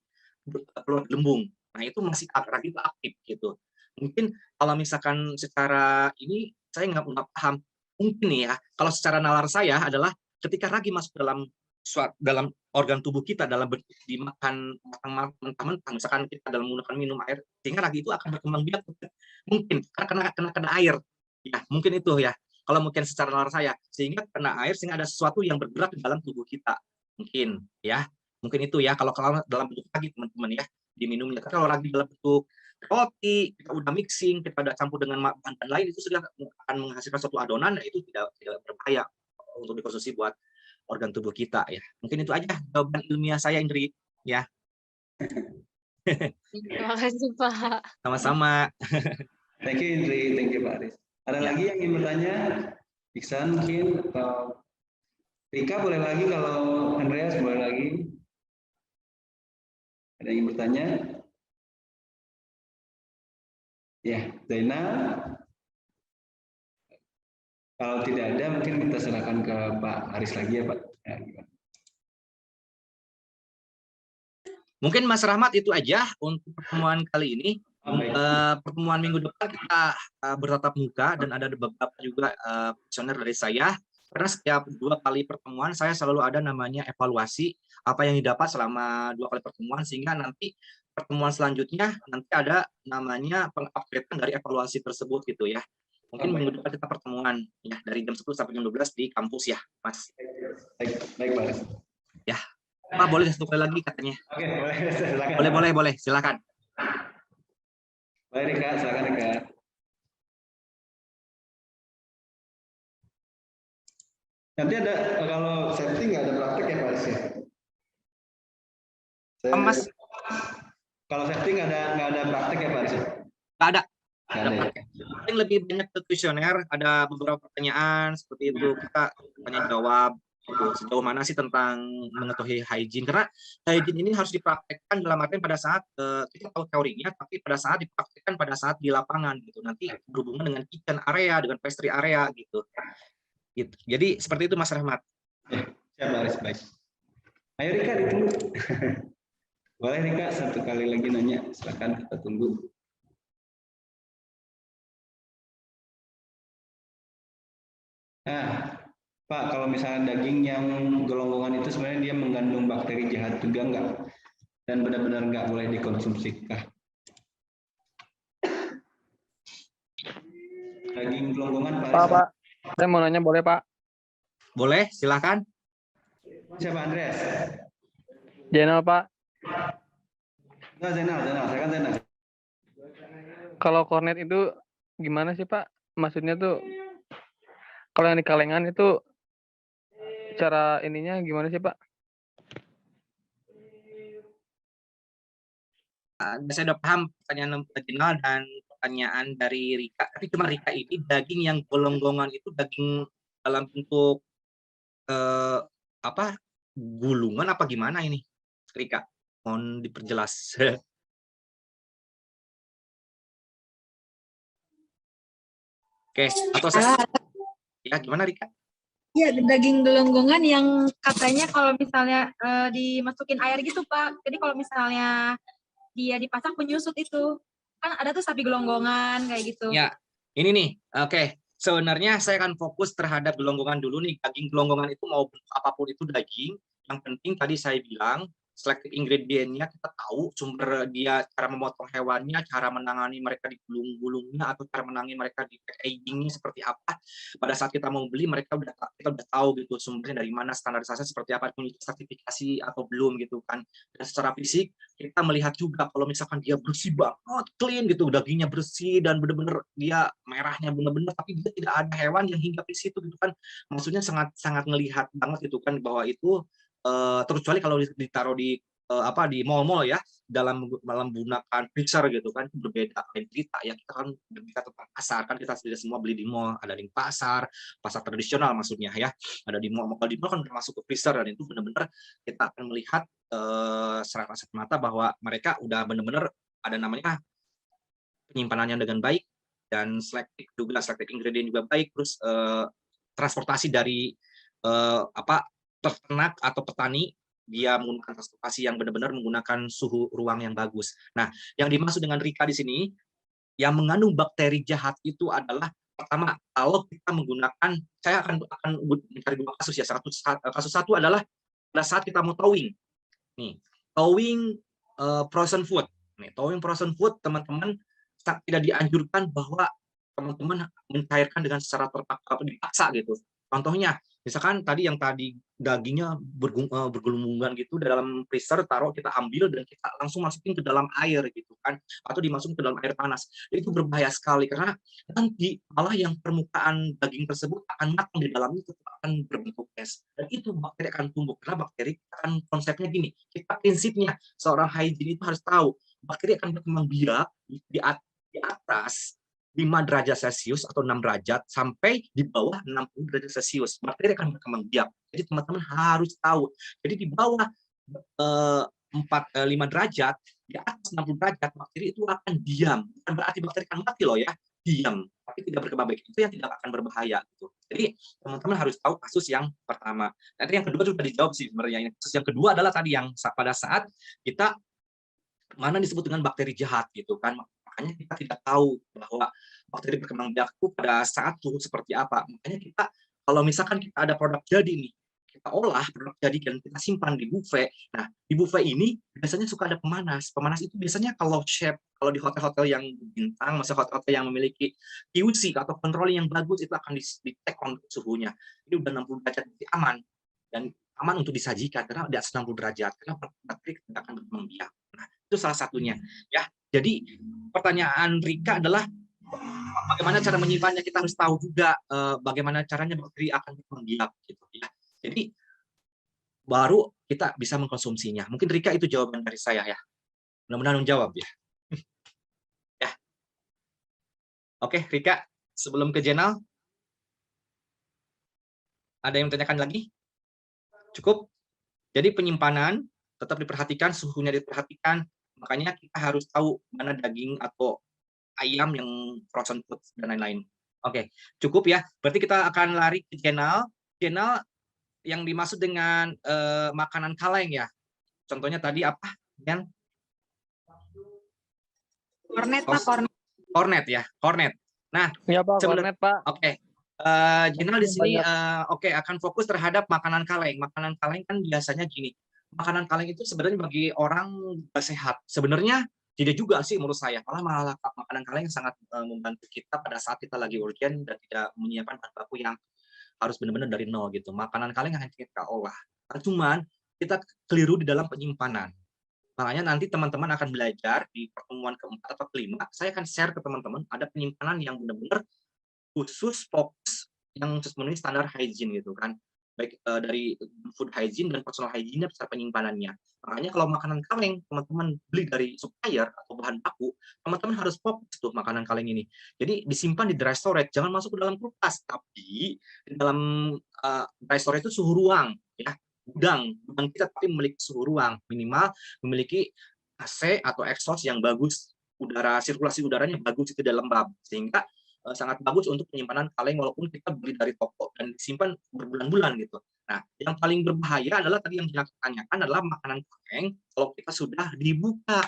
keluar gelembung. Nah, itu masih ragi itu aktif gitu. Mungkin kalau misalkan secara ini saya nggak paham. Mungkin ya, kalau secara nalar saya adalah ketika ragi masuk dalam organ tubuh kita dalam bentuk dimakan mentah-mentah, misalkan kita dalam menggunakan minum air, sehingga ragi itu akan berkembang biak mungkin karena kena air ya, mungkin itu ya kalau mungkin secara nalar saya, sehingga kena air sehingga ada sesuatu yang bergerak di dalam tubuh kita mungkin ya, mungkin itu ya kalau dalam bentuk ragi teman-teman ya diminumnya. Kalau ragi dalam bentuk roti kita udah mixing, kita udah campur dengan bahan lain, itu sudah akan menghasilkan suatu adonan, itu tidak berbahaya untuk dikonsumsi buat organ tubuh kita ya. Mungkin itu aja jawaban ilmiah saya, Indri. Ya, Terima kasih, Pak. sama-sama. Thank you Indri, thank you Pak Aris. Ada Ya. lagi yang ingin bertanya? Iksan mungkin, atau Rika boleh lagi, kalau Andreas boleh lagi. Ada yang ingin bertanya? Ya, Zainal. Kalau tidak ada, mungkin kita serahkan ke Pak Aris lagi ya Pak. Ya, gimana? Mungkin Mas Rahmat itu aja untuk pertemuan kali ini. Baik. Pertemuan minggu depan kita bertatap muka dan ada beberapa juga personer dari saya. Karena setiap 2 kali pertemuan saya selalu ada namanya evaluasi apa yang didapat selama 2 kali pertemuan, sehingga nanti pertemuan selanjutnya nanti ada namanya pengupdatean dari evaluasi tersebut gitu ya. Mungkin minggu depan kita pertemuan ya dari jam 10 sampai jam 12 di kampus ya, Mas. Baik Pak Aris. Ya. Pak, boleh satu kali lagi katanya. Oke, boleh, silakan. Boleh, silakan. Baik Rika, silakan Rika. Nanti ada, kalau safety nggak ada praktek ya Pak Aris ya? Mas, Kalau safety nggak ada praktek ya Pak Aris? nggak ada. Nggak ada ya? Paling lebih banyak ke kuesioner, ada beberapa pertanyaan seperti itu, kita tanya jawab gitu. Sejauh mana sih tentang mengetahui hygiene, karena hygiene ini harus dipraktekkan dalam artian pada saat kita tahu teorinya, tapi pada saat dipraktekkan pada saat di lapangan gitu, nanti berhubungan dengan kitchen area, dengan pastry area gitu. Jadi seperti itu Mas Rahmat. Siap Aris, baik. Ayo Rika, ditunggu. Boleh Rika, satu kali lagi nanya, silakan kita tunggu. Nah, Pak, kalau misalnya daging yang gelonggongan itu sebenarnya dia mengandung bakteri jahat juga nggak? Dan benar-benar nggak boleh dikonsumsi kah? Daging gelonggongan Pak. Pak, saya mau nanya boleh Pak? Boleh, silakan. Siapa Andreas? Jenal Pak, Nah, Zainal, saya kan Zainal. kalau kornet itu gimana sih Pak? Maksudnya tuh kalau yang di kalengan itu cara ininya gimana sih Pak? Saya udah paham pertanyaan original dan pertanyaan dari Rika. Tapi cuma Rika ini daging yang golonggongan itu daging dalam bentuk apa? Gulungan apa gimana ini, Rika? Mohon diperjelas. Oke, atau saya ya gimana Rika? Iya, daging gelonggongan yang katanya kalau misalnya dimasukin air gitu, Pak. Jadi kalau misalnya dia dipasak penyusut itu, kan ada tuh sapi gelonggongan kayak gitu. Ya, ini nih. Oke, sebenarnya saya akan fokus terhadap gelonggongan dulu nih. Daging gelonggongan itu mau bentuk apapun itu daging. Yang penting tadi saya bilang selected ingredient-nya kita tahu sumber dia, cara memotong hewannya, cara menangani mereka di gulung-gulungnya, atau cara menangani mereka di packaging-nya seperti apa. Pada saat kita mau beli, kita udah tahu gitu sumbernya dari mana, standarisasi seperti apa, punya sertifikasi atau belum gitu kan. Dan secara fisik kita melihat juga kalau misalkan dia bersih banget, clean gitu, dagingnya bersih dan benar-benar dia merahnya benar-benar, tapi dia tidak ada hewan yang hinggap di situ gitu kan. Maksudnya sangat ngelihat banget gitu kan bahwa itu terkecuali kalau ditaruh di di mall-mall ya, dalam menggunakan freezer gitu kan, itu berbeda lain cerita ya. Kita kan berbicara tentang pasar kan, kita tidak semua beli di mall, ada di pasar tradisional maksudnya ya, ada di mall. Kalau di mall kan termasuk ke freezer, dan itu benar-benar kita akan melihat secara kasat mata bahwa mereka udah benar-benar ada namanya penyimpanannya dengan baik, dan selected ingredient juga baik, terus transportasi dari peternak atau petani, dia menggunakan transportasi yang benar-benar menggunakan suhu ruang yang bagus. Nah, yang dimaksud dengan Rika di sini, yang mengandung bakteri jahat itu adalah pertama, kalau kita menggunakan, saya akan mencari 2 kasus ya. Kasus satu adalah pada saat kita mau towing. Nih, towing frozen food. Nih, towing frozen food, teman-teman tidak dianjurkan bahwa teman-teman mencairkan dengan secara dipaksa gitu. Contohnya, Misalkan tadi dagingnya bergelembungan gitu dalam freezer, taruh, kita ambil dan kita langsung masukin ke dalam air gitu kan, atau dimasukin ke dalam air panas. Itu berbahaya sekali karena nanti malah yang permukaan daging tersebut akan matang di dalamnya tetap akan berbentuk es. Dan itu bakteri akan tumbuh karena bakteri akan konsepnya gini. Kita prinsipnya seorang hygiene itu harus tahu bakteri akan berkembang biak di atas 5 derajat Celcius atau 6 derajat sampai di bawah 60 derajat Celcius. Bakteri akan berkembang biak. Jadi teman-teman harus tahu. Jadi di bawah 5 derajat, di atas 60 derajat, bakteri itu akan diam. Bukan berarti bakteri akan mati loh ya, diam. Tapi tidak berkembang biak. Itu yang tidak akan berbahaya. Gitu. Jadi teman-teman harus tahu kasus yang pertama. Nanti yang kedua sudah dijawab sih sebenarnya. Kasus yang kedua adalah tadi yang pada saat kita mana disebut dengan bakteri jahat gitu kan. Makanya kita tidak tahu bahwa bakteri berkembang biak itu pada saat suhu seperti apa. Makanya kita, kalau misalkan kita ada produk jadi nih, kita olah produk jadi dan kita simpan di buffet. Nah, di buffet ini biasanya suka ada pemanas. Pemanas itu biasanya kalau chef, kalau di hotel-hotel yang bintang, maksudnya hotel-hotel yang memiliki QC atau controlling yang bagus, itu akan dicek untuk suhunya. Ini udah 60 derajat, jadi aman. Dan aman untuk disajikan, karena di atas 60 derajat. Karena bakteri tidak akan berkembang biak. Nah, itu salah satunya. Ya, jadi pertanyaan Rika adalah bagaimana cara menyimpannya. Kita harus tahu juga bagaimana caranya bakteri akan berkembang biak gitu ya. Jadi baru kita bisa mengkonsumsinya. Mungkin Rika itu jawaban dari saya ya. Mudah-mudahan menjawab ya. Ya. Oke, Rika, sebelum ke Jenal, ada yang menanyakan lagi? Cukup? Jadi penyimpanan tetap diperhatikan, suhunya diperhatikan. Makanya kita harus tahu mana daging atau ayam yang frozen food dan lain-lain. Oke, cukup ya. Berarti kita akan lari ke Jenal. Jenal yang dimaksud dengan makanan kaleng ya. Contohnya tadi apa? Yang Kornet, Pak, kornet. Kornet ya, kornet. Nah, Iya Pak, kornet Pak. Oke. Jenal di sini akan fokus terhadap makanan kaleng. Makanan kaleng kan biasanya gini. Makanan kaleng itu sebenarnya bagi orang sehat. Sebenarnya tidak juga sih menurut saya. Malah makanan kaleng sangat membantu kita pada saat kita lagi urgent dan tidak menyiapkan bahan baku yang harus benar-benar dari nol gitu. Makanan kaleng hanya kita olah. Cuman kita keliru di dalam penyimpanan. Makanya nanti teman-teman akan belajar di pertemuan keempat atau kelima. Saya akan share ke teman-teman ada penyimpanan yang benar-benar khusus fokus yang memenuhi standar hygiene gitu kan. Baik dari food hygiene dan personal hygiene serta penyimpanannya. Makanya kalau makanan kaleng teman-teman beli dari supplier atau bahan baku, teman-teman harus fokus tuh makanan kaleng ini. Jadi disimpan di dry storage, jangan masuk ke dalam kulkas, tapi di dalam dry storage itu suhu ruang ya. Gudang kita tapi memiliki suhu ruang, minimal memiliki AC atau exhaust yang bagus, sirkulasi udaranya bagus, itu lembab, sehingga sangat bagus untuk penyimpanan kaleng walaupun kita beli dari toko dan disimpan berbulan-bulan gitu. Nah, yang paling berbahaya adalah tadi yang kita tanyakan adalah makanan kaleng kalau kita sudah dibuka.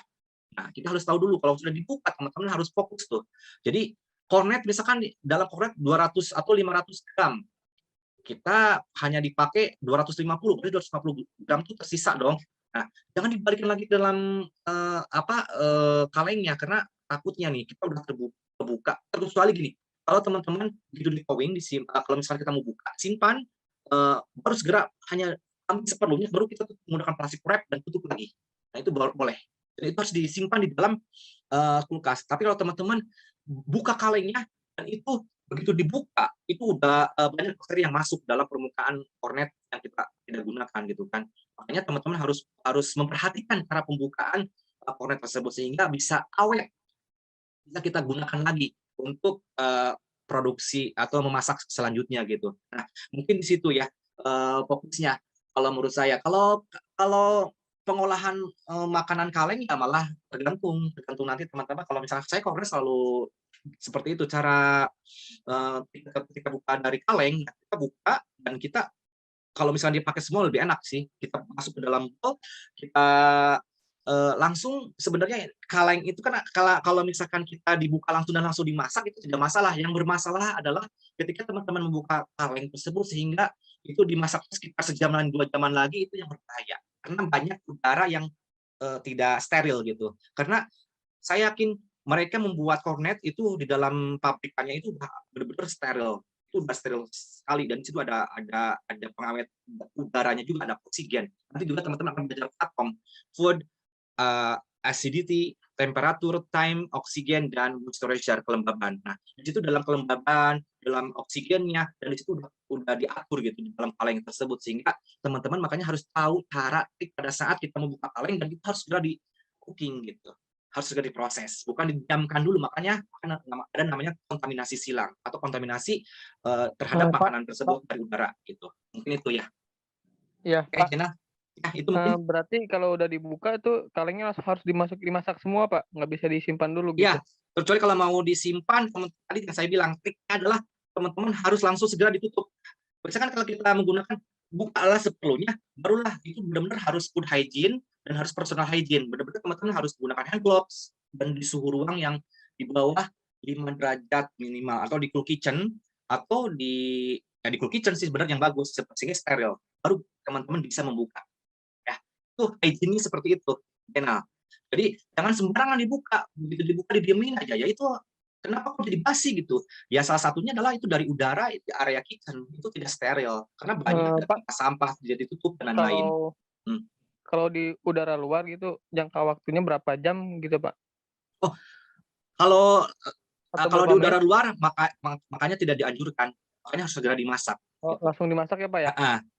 Nah, kita harus tahu dulu kalau sudah dibuka, teman-teman harus fokus tuh. Jadi kornet misalkan dalam kornet 200 atau 500 gram. Kita hanya dipakai 250, berarti 250 gram itu tersisa dong. Nah, jangan dibalikin lagi ke dalam kalengnya karena takutnya nih kita udah terbuka. Kecuali gini, kalau teman-teman begitu di towing, kalau misalnya kita mau buka, simpan, baru segera hanya ambil seperlunya, baru kita menggunakan plastik wrap dan tutup lagi. Nah itu boleh. Dan itu harus disimpan di dalam kulkas. Tapi kalau teman-teman buka kalengnya dan itu begitu dibuka, itu udah banyak bakteri yang masuk dalam permukaan kornet yang kita tidak gunakan gitu kan. Makanya teman-teman harus memperhatikan cara pembukaan kornet tersebut sehingga bisa awet. Bisa kita gunakan lagi untuk produksi atau memasak selanjutnya gitu. Nah, mungkin di situ ya fokusnya kalau menurut saya. Kalau pengolahan makanan kaleng ya malah tergantung nanti teman-teman. Kalau misalnya saya kornet selalu seperti itu cara ketika buka dari kaleng, kita buka dan kita kalau misalnya dipakai semua lebih enak sih. Kita masuk ke dalam bowl, kita langsung sebenarnya kaleng itu kan kalau misalkan kita dibuka langsung dan langsung dimasak itu tidak masalah. Yang bermasalah adalah ketika teman-teman membuka kaleng tersebut sehingga itu dimasak sekitar sejaman 2 jaman lagi, itu yang berbahaya karena banyak udara yang tidak steril gitu. Karena saya yakin mereka membuat kornet itu di dalam pabrikannya itu benar-benar steril. itu udah steril sekali, dan di situ ada pengawet udaranya juga, ada oksigen. Nanti juga teman-teman akan belajar atom, food, acidity, temperatur, time, oksigen, dan moisturizer, kelembaban. Nah, di situ dalam kelembaban, dalam oksigennya, dan di situ udah diatur gitu di dalam kaleng tersebut, sehingga teman-teman makanya harus tahu cara pada saat kita membuka kaleng, dan kita harus segera di cooking gitu, harus segera diproses, bukan didiamkan dulu. Makanya ada namanya kontaminasi silang atau kontaminasi terhadap Pak, makanan tersebut dari udara gitu. Mungkin itu ya. Iya, Oke, Pak. Jena. Ya, itu mungkin. Berarti kalau udah dibuka itu kalengnya harus dimasak semua, Pak. Nggak bisa disimpan dulu gitu. Ya, kecuali kalau mau disimpan, tadi yang saya bilang, triknya adalah teman-teman harus langsung segera ditutup. Misalkan kalau kita menggunakan bukalah seperlunya, barulah itu benar-benar harus food hygiene dan harus personal hygiene. Benar-benar teman-teman harus menggunakan hand gloves dan di suhu ruang yang di bawah 5 derajat minimal, atau di cool kitchen, atau di cool kitchen sih sebenarnya yang bagus, sehingga steril. Baru teman-teman bisa membuka. Ya, itu hygiene-nya seperti itu. Nah, jadi jangan sembarangan dibuka, begitu dibuka didiemin aja. Ya itu kenapa kok jadi basi gitu? Ya salah satunya adalah itu dari udara di area kitchen itu tidak steril karena banyak Pak, sampah tidak ditutup dan lain-lain. Kalau di udara luar gitu jangka waktunya berapa jam gitu, Pak? Oh, kalau Atau di udara luar makanya tidak dianjurkan, makanya harus segera dimasak. Oh, gitu. langsung dimasak ya, Pak ya?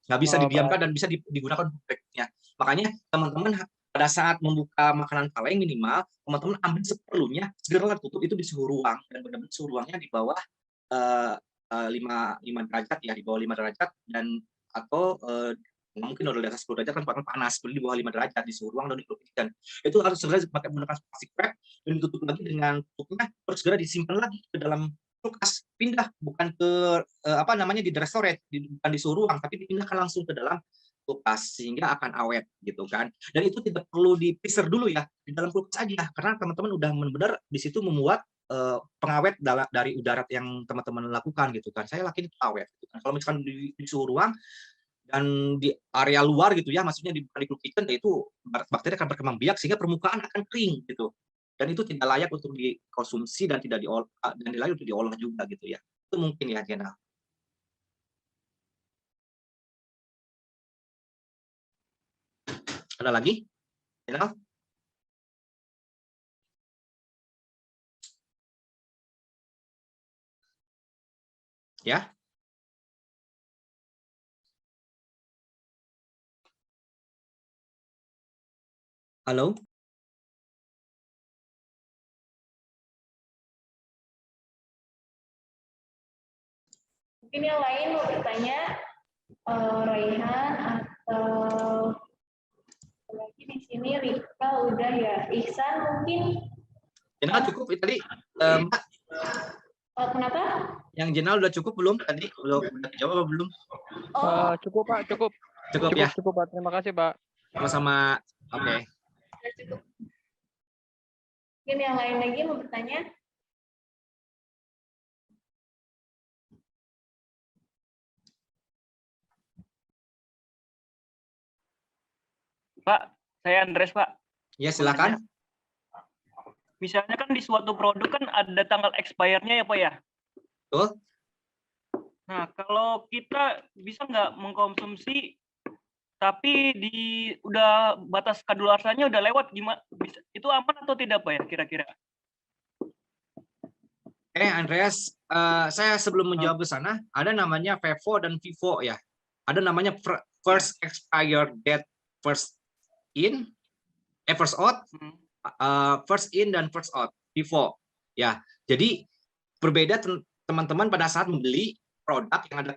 Nggak bisa didiamkan dan bisa digunakan ya. Makanya teman-teman pada saat membuka makanan kaleng minimal teman-teman ambil seperlunya, segera tutup itu di suhu ruang, dan benar-benar suhu ruangnya di bawah 5 derajat ya, di bawah 5 derajat, dan atau mungkin udah di atas 10 derajat kan panas, di bawah 5 derajat di suhu ruang dan di kitchen. Itu harus segera pakai menggunakan plastik wrap dan ditutup lagi dengan tutupnya, terus segera disimpan lagi ke dalam kulkas, pindah bukan ke di dry storage, bukan di suhu ruang, tapi dipindahkan langsung ke dalam kulkas sehingga akan awet gitu kan. Dan itu tidak perlu di freezer dulu ya, di dalam kulkas aja, karena teman-teman udah benar-benar di situ memuat pengawet dari udara yang teman-teman lakukan gitu kan. Saya yakin itu awet gitu kan. Kalau misalkan di suhu ruang dan di area luar gitu ya, maksudnya di cool kitchen, itu bakteri akan berkembang biak sehingga permukaan akan kering gitu. Dan itu tidak layak untuk dikonsumsi dan tidak diolah, dan tidak layak untuk diolah juga gitu ya. Itu mungkin ya, Jenal. Ada lagi? Jenal? Ya? Halo? Mungkin yang lain mau bertanya, Raihan atau lagi di sini Rika udah ya, Ihsan mungkin. Jenal cukup tadi, Mbak? Kenapa? Yang Jenal udah cukup belum tadi? Udah jawab apa belum? Cukup, Pak, cukup. Cukup ya? Cukup, Pak. Terima kasih, Pak. Sama-sama. Oke. Cukup. Mungkin yang lain lagi mau bertanya? Pak, saya Andres, Pak. Ya, silakan. Misalnya kan di suatu produk kan ada tanggal expire-nya ya, Pak ya? Betul. Nah, kalau kita bisa nggak mengkonsumsi tapi udah batas kadaluarsanya udah lewat, gimana? Itu aman atau tidak, Pak ya, kira-kira? Andreas, saya sebelum menjawab ke sana, ada namanya FIFO dan FIFO ya. Ada namanya first expired date, first in, first out, first in dan first out, FIFO. Ya, jadi berbeda teman-teman pada saat membeli produk yang ada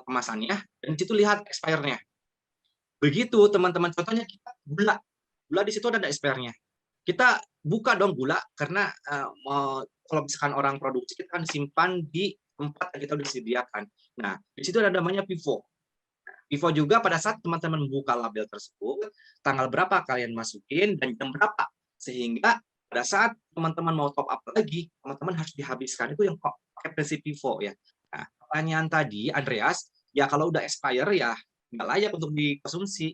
kemasannya, dan di situ lihat expire-nya. Begitu teman-teman, contohnya kita gula di situ ada expire-nya. Kita buka dong gula, karena kalau misalkan orang produksi, kita akan simpan di tempat yang kita sudah sediakan. Nah, di situ ada namanya FIFO. FIFO juga pada saat teman-teman membuka label tersebut, tanggal berapa kalian masukin dan jam berapa, sehingga pada saat teman-teman mau top up lagi, teman-teman harus dihabiskan. Itu yang pakai prinsip FIFO ya. Nah, pertanyaan tadi, Andreas, ya kalau udah expire ya nggak layak untuk dikonsumsi.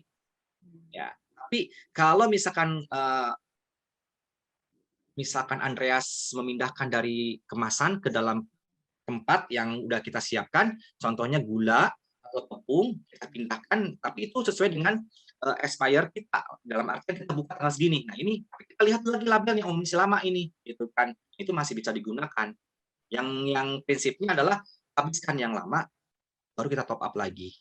Ya, tapi kalau misalkan Andreas memindahkan dari kemasan ke dalam tempat yang udah kita siapkan, contohnya gula atau tepung, kita pindahkan, tapi itu sesuai dengan expire kita, dalam artian kita buka tanggal segini. Nah ini kita lihat lagi labelnya, oh masih lama ini, gitu kan, itu masih bisa digunakan. Yang prinsipnya adalah habiskan yang lama, baru kita top up lagi.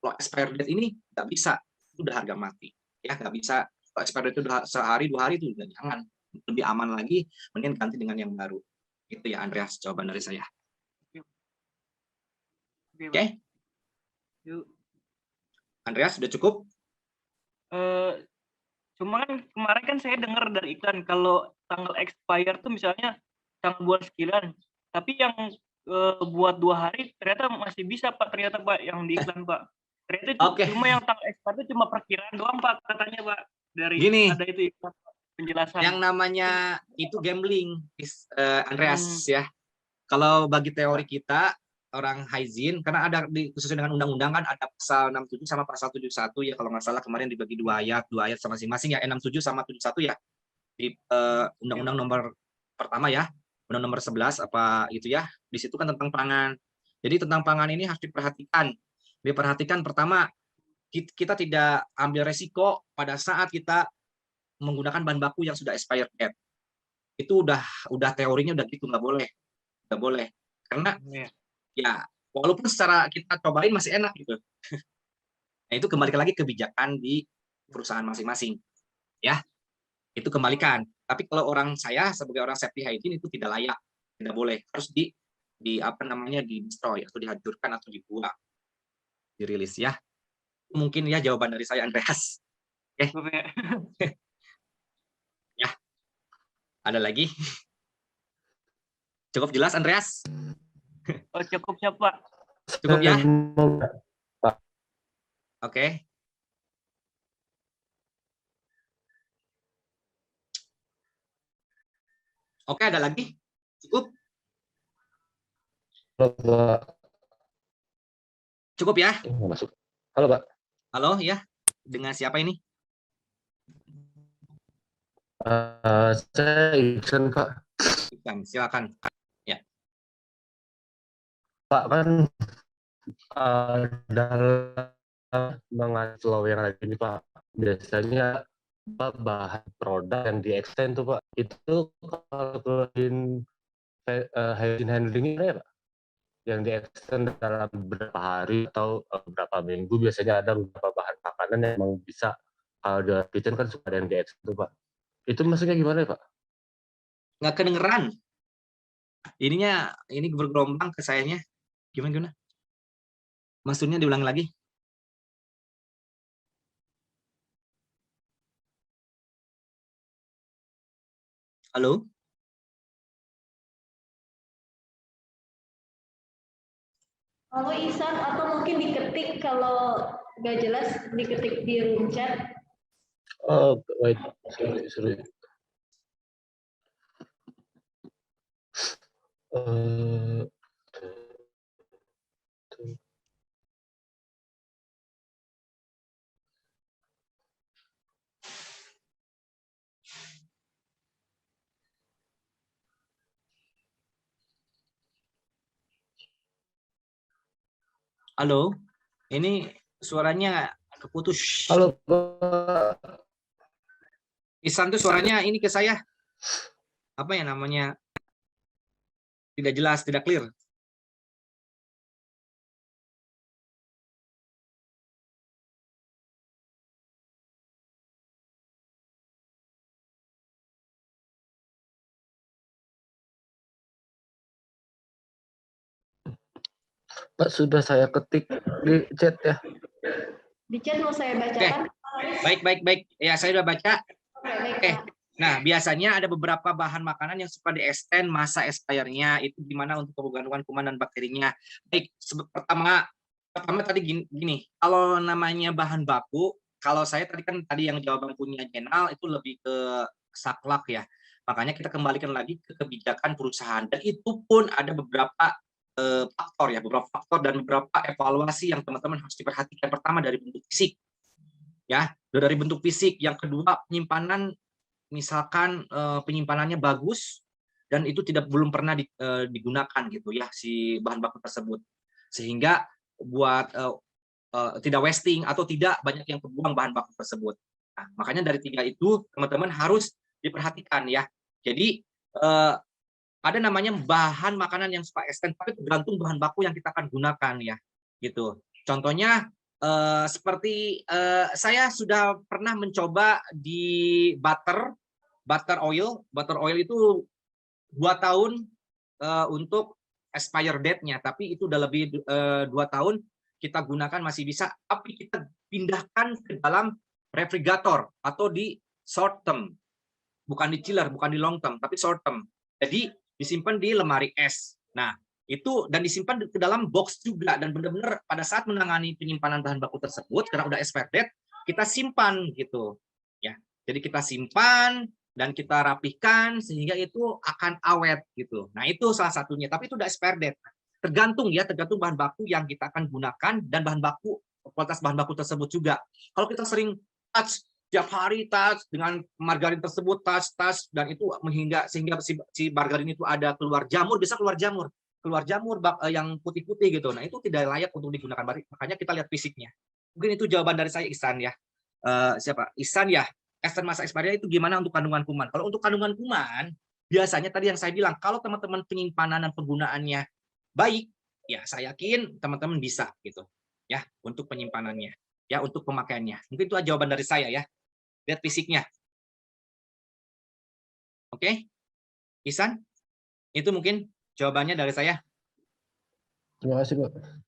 Kalau expire date ini nggak bisa, itu udah harga mati, ya nggak bisa. Kalau expire date itu udah sehari 2 hari itu udah jangan, lebih aman lagi, mending ganti dengan yang baru. Itu ya Andreas jawaban dari saya. Oke, Yuk. Andreas sudah cukup? Cuma kan kemarin kan saya dengar dari iklan kalau tanggal expire tuh misalnya tanggal bulan sekian, tapi yang buat 2 hari ternyata masih bisa Pak, ternyata Pak yang di iklan Pak. Ternyata itu Oke. cuma yang tanggal expire itu cuma perkiraan doang Pak katanya Pak, dari Gini. ada itu iklan Pak, penjelasan. Yang namanya itu gambling, Andreas ya. Kalau bagi teori kita orang hygiene, karena ada khususnya dengan undang-undang kan ada pasal 67 sama pasal 71 ya, kalau nggak salah kemarin dibagi 2 ayat sama masing-masing ya, 67 sama 71 ya di undang-undang nomor pertama ya, undang nomor 11 apa itu ya, di situ kan tentang pangan. Jadi tentang pangan ini harus diperhatikan pertama, kita tidak ambil resiko pada saat kita menggunakan bahan baku yang sudah expired date. Itu udah teorinya udah gitu, nggak boleh karena ya walaupun secara kita cobain masih enak gitu. Nah itu kembalikan lagi kebijakan di perusahaan masing-masing ya, itu kembalikan. Tapi kalau saya sebagai orang safety hygiene itu tidak layak, tidak boleh, harus di apa namanya di destroy atau dihancurkan atau dibuang, dirilis ya. Mungkin ya jawaban dari saya Andreas. Oke. Ya, ada lagi? Cukup jelas Andreas? Oh, cukup ya Pak. Cukup ya? Oke. Oke, ada lagi? Cukup? Halo, Pak. Cukup ya? Masuk. Halo, Pak. Halo, ya. Dengan siapa ini? Saya Iksan, Pak. Iksan, silakan. Ya. Pak, kan dalam mengacu yang lagi ini, Pak, biasanya Pak, bahan produk yang di-extend tuh, Pak, itu kalau hygiene handling ini ya, Pak? Yang di-extend dalam beberapa hari atau beberapa minggu, biasanya ada beberapa bahan makanan yang memang bisa kalau di kitchen kan suka ada yang di-extend tuh, Pak. Itu maksudnya gimana ya, Pak? Nggak kedengeran. Ini bergelombang ke sayanya. Gimana? Maksudnya diulang lagi? Halo? Halo Isan, atau mungkin diketik kalau nggak jelas diketik di room chat. Oh, wait, sorry. Halo? Ini suaranya keputus. Halo, Pak. Isan tuh suaranya ini ke saya. Apa ya namanya? Tidak jelas, tidak clear. Pak, sudah saya ketik di chat ya. Di chat mau saya bacakan. Baik. Ya, saya sudah baca. Oke. Nah, biasanya ada beberapa bahan makanan yang suka di-extend masa expire-nya, itu gimana untuk kandungan kuman dan bakterinya. Baik, pertama tadi gini, kalau namanya bahan baku, kalau saya tadi yang jawaban punya Jenal itu lebih ke saklek ya. Makanya kita kembalikan lagi ke kebijakan perusahaan, dan itu pun ada beberapa faktor dan beberapa evaluasi yang teman-teman harus diperhatikan. Pertama dari bentuk fisik, ya, dari bentuk fisik. Yang kedua penyimpanan, misalkan penyimpanannya bagus, dan itu belum pernah digunakan gitu ya si bahan baku tersebut, sehingga buat tidak wasting atau tidak banyak yang kebuang bahan baku tersebut. Nah, makanya dari 3 itu teman-teman harus diperhatikan ya. Jadi ada namanya bahan makanan yang super extend, tapi tergantung bahan baku yang kita akan gunakan ya, gitu. Contohnya seperti saya sudah pernah mencoba di butter oil. Butter oil itu 2 tahun untuk expire date-nya, tapi itu udah lebih 2 tahun kita gunakan masih bisa, tapi kita pindahkan ke dalam refrigerator atau di short term, bukan di chiller, bukan di long term, tapi short term. Jadi disimpan di lemari es. Nah, itu dan disimpan ke dalam box juga, dan benar-benar pada saat menangani penyimpanan bahan baku tersebut karena udah expired date, kita simpan gitu. Ya. Jadi kita simpan dan kita rapihkan sehingga itu akan awet gitu. Nah, itu salah satunya, tapi itu udah expired date. Tergantung bahan baku yang kita akan gunakan dan kualitas bahan baku tersebut juga. Kalau kita sering touch tiap hari touch dengan margarin tersebut touch dan itu sehingga si margarin itu ada keluar jamur yang putih-putih gitu. Nah, itu tidak layak untuk digunakan. Makanya kita lihat fisiknya. Mungkin itu jawaban dari saya, Ihsan ya. Siapa? Ihsan ya. Extend masa expiry itu gimana untuk kandungan kuman? Kalau untuk kandungan kuman, biasanya tadi yang saya bilang, kalau teman-teman penyimpanan dan penggunaannya baik, ya saya yakin teman-teman bisa gitu ya untuk penyimpanannya, ya untuk pemakaiannya. Mungkin itu jawaban dari saya ya. Lihat fisiknya. Oke, Ihsan, itu mungkin jawabannya dari saya. Terima kasih, Pak.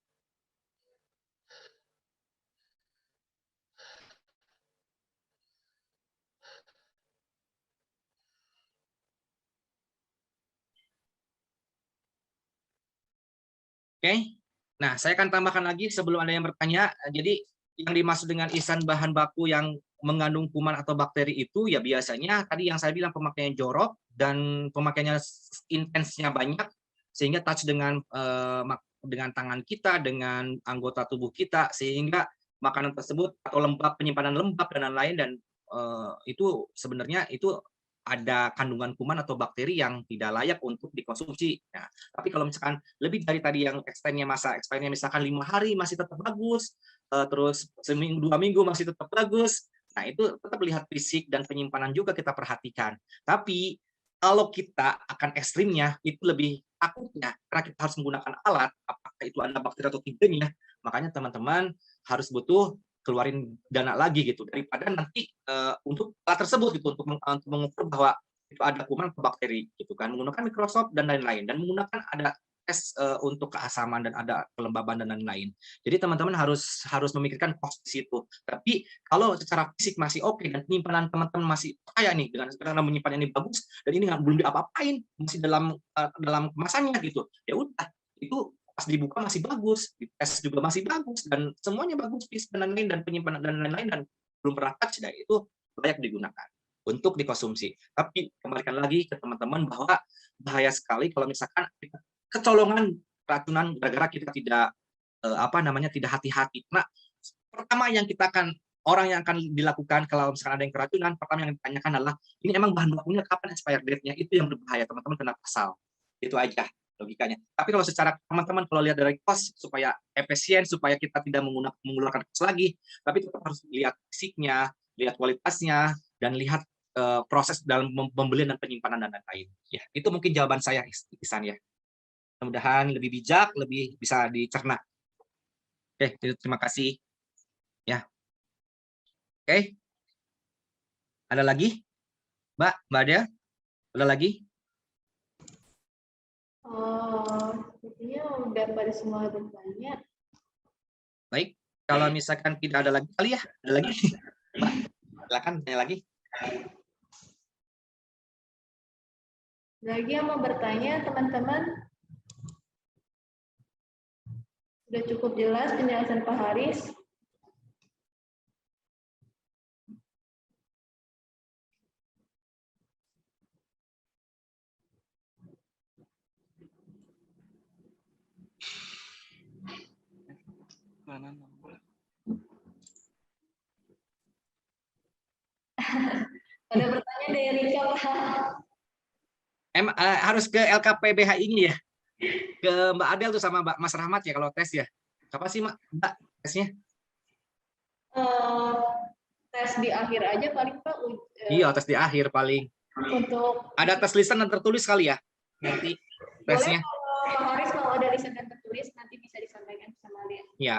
Oke, nah saya akan tambahkan lagi sebelum ada yang bertanya. Jadi yang dimaksud dengan Ihsan bahan baku yang mengandung kuman atau bakteri itu ya biasanya tadi yang saya bilang pemakaiannya jorok dan pemakaiannya intensnya banyak, sehingga touch dengan tangan kita, dengan anggota tubuh kita, sehingga makanan tersebut atau penyimpanan lembab dan lain-lain, dan itu sebenarnya itu ada kandungan kuman atau bakteri yang tidak layak untuk dikonsumsi. Nah, tapi kalau misalkan lebih dari tadi yang masa expirednya misalkan 5 hari masih tetap bagus, terus seminggu 2 minggu masih tetap bagus, nah itu tetap lihat fisik dan penyimpanan juga kita perhatikan. Tapi kalau kita akan ekstrimnya itu lebih takutnya karena kita harus menggunakan alat, apakah itu ada bakteri atau tidaknya, makanya teman-teman harus butuh keluarin dana lagi gitu daripada nanti untuk alat tersebut gitu untuk mengukur bahwa itu ada kuman atau bakteri gitu kan, menggunakan Microsoft dan lain-lain, dan menggunakan ada tes untuk keasaman dan ada kelembaban dan lain-lain. Jadi teman-teman harus memikirkan cost di situ. Tapi kalau secara fisik masih oke dan penyimpanan teman-teman masih kaya nih dengan karena menyimpan ini bagus dan ini belum diapa-apain, masih dalam kemasannya gitu, ya udah itu pas dibuka masih bagus, dites juga masih bagus, dan semuanya bagus, dan lain-lain, dan penyimpanan dan lain-lain, dan belum pernah touch, dan itu layak digunakan untuk dikonsumsi. Tapi kembalikan lagi ke teman-teman bahwa bahaya sekali kalau misalkan kita kecolongan racunan gara-gara kita tidak tidak hati-hati. Nah, pertama yang orang yang akan dilakukan kalau misalkan ada yang keracunan, pertama yang ditanyakan adalah ini emang bahan bakunya kapan expired date-nya, itu yang berbahaya, teman-teman kena pasal. Itu aja logikanya. Tapi kalau secara teman-teman kalau lihat dari cost supaya efisien, supaya kita tidak mengeluarkan cost lagi, tapi tetap harus lihat fisiknya, lihat kualitasnya, dan lihat proses dalam pembelian dan penyimpanan dan lain-lain. Ya, itu mungkin jawaban saya, Ihsan ya. Mudah-mudahan lebih bijak, lebih bisa dicerna. Oke, terima kasih. Ya. Oke. Ada lagi? Mbak Dea? Ada lagi? Sepertinya udah pada semua bertanya. Baik, kalau misalkan tidak ada lagi kali ya, ada lagi? Mbak, silakan tanya lagi. Lagi yang mau bertanya, teman-teman? Sudah cukup jelas penjelasan Pak Haris. Ada pertanyaan dari Rika, Pak. harus ke LKPBH ini ya. Ke Mbak Adel tuh sama Mas Rahmat ya kalau tes ya. Apa sih Mbak tesnya? Tes di akhir aja paling Pak. Iya, tes di akhir paling. Untuk Ada tes lisan dan tertulis kali ya nanti tesnya. boleh kalau Pak Haris mau ada lisan dan tertulis nanti bisa disampaikan sama dia. Ya.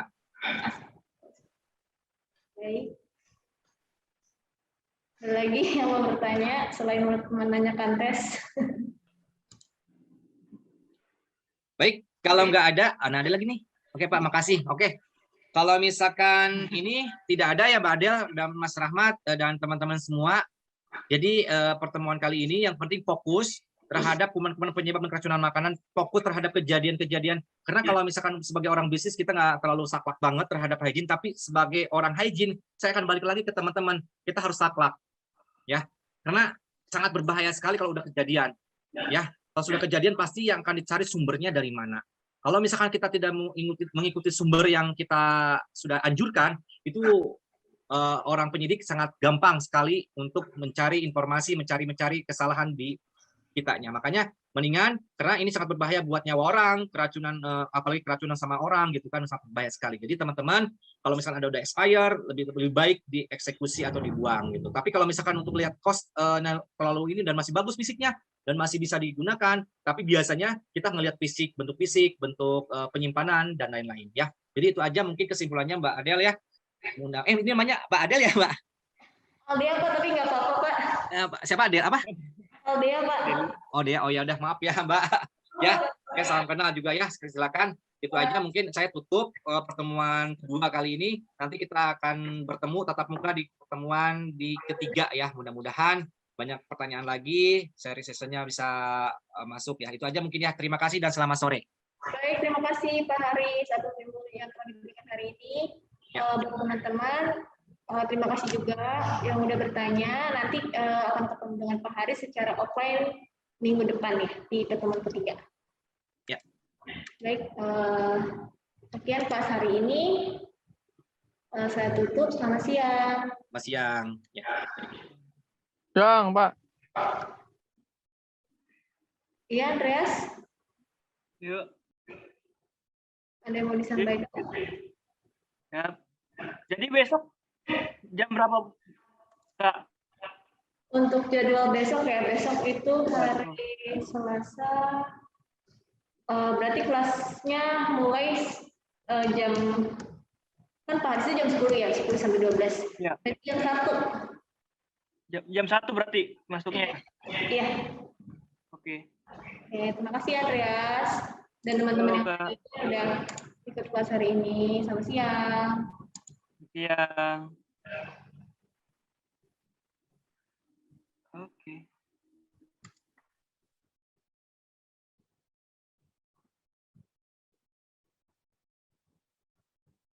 Baik. Ada lagi yang mau bertanya selain menanyakan tes? Baik, kalau nggak ada, ada lagi nih. Oke Pak, makasih. Oke. Kalau misalkan ini tidak ada ya Mbak Adel dan Mas Rahmat dan teman-teman semua. Jadi pertemuan kali ini yang penting fokus terhadap kuman-kuman penyebab keracunan makanan, fokus terhadap kejadian-kejadian. Karena kalau misalkan sebagai orang bisnis kita nggak terlalu saklek banget terhadap hygiene, tapi sebagai orang hygiene, saya akan balik lagi ke teman-teman, kita harus saklek, ya. Karena sangat berbahaya sekali kalau udah kejadian, ya. Kalau sudah kejadian pasti yang akan dicari sumbernya dari mana. Kalau misalkan kita tidak mengikuti sumber yang kita sudah anjurkan, itu orang penyidik sangat gampang sekali untuk mencari informasi, mencari kesalahan di kitanya. Makanya mendingan, karena ini sangat berbahaya buat nyawa orang, keracunan apalagi keracunan sama orang gitu kan, sangat berbahaya sekali. Jadi teman-teman, kalau misalkan ada udah expire, lebih baik dieksekusi atau dibuang gitu. Tapi kalau misalkan untuk lihat cost terlalu ini dan masih bagus fisiknya dan masih bisa digunakan, tapi biasanya kita ngelihat fisik, bentuk penyimpanan dan lain-lain ya. Jadi itu aja mungkin kesimpulannya Mbak Adel ya. Ini namanya Mbak Adel ya Mbak? Aldea Pak, tapi nggak apa-apa Pak. Siapa Adel apa? Aldea Pak. Oh dia, oh ya udah maaf ya Mbak. Ya, oke, salam kenal juga ya. Silakan. Itu aja mungkin saya tutup pertemuan kedua kali ini. Nanti kita akan bertemu tatap muka di pertemuan di ketiga ya. Mudah-mudahan banyak pertanyaan lagi. Seri sessionnya bisa masuk ya. Itu aja mungkin ya. Terima kasih dan selamat sore. Baik, terima kasih Pak Haris atas ilmu yang telah diberikan hari ini. Buat teman-teman, terima kasih juga yang udah bertanya. Nanti akan ketemu dengan Pak Haris secara offline minggu depan ya di pertemuan ketiga. Ya. Baik, sekian pas hari ini. Saya tutup. Selamat siang. Selamat siang. Ya. Siang, Pak. Iya, Andreas. Yuk. Ada yang mau disampaikan? Ya. Jadi besok jam berapa Kak? Untuk jadwal besok ya, besok itu hari Selasa. Berarti kelasnya mulai jam, kan Pak Haris jam 10 ya, 10 sampai 12. Ya. Jadi jam 1. Jam 1 berarti masuknya. Iya. Oke. Oke, terima kasih Andreas dan teman-teman yang Halo, Kak. sudah ikut kelas hari ini. Selamat siang. Siang.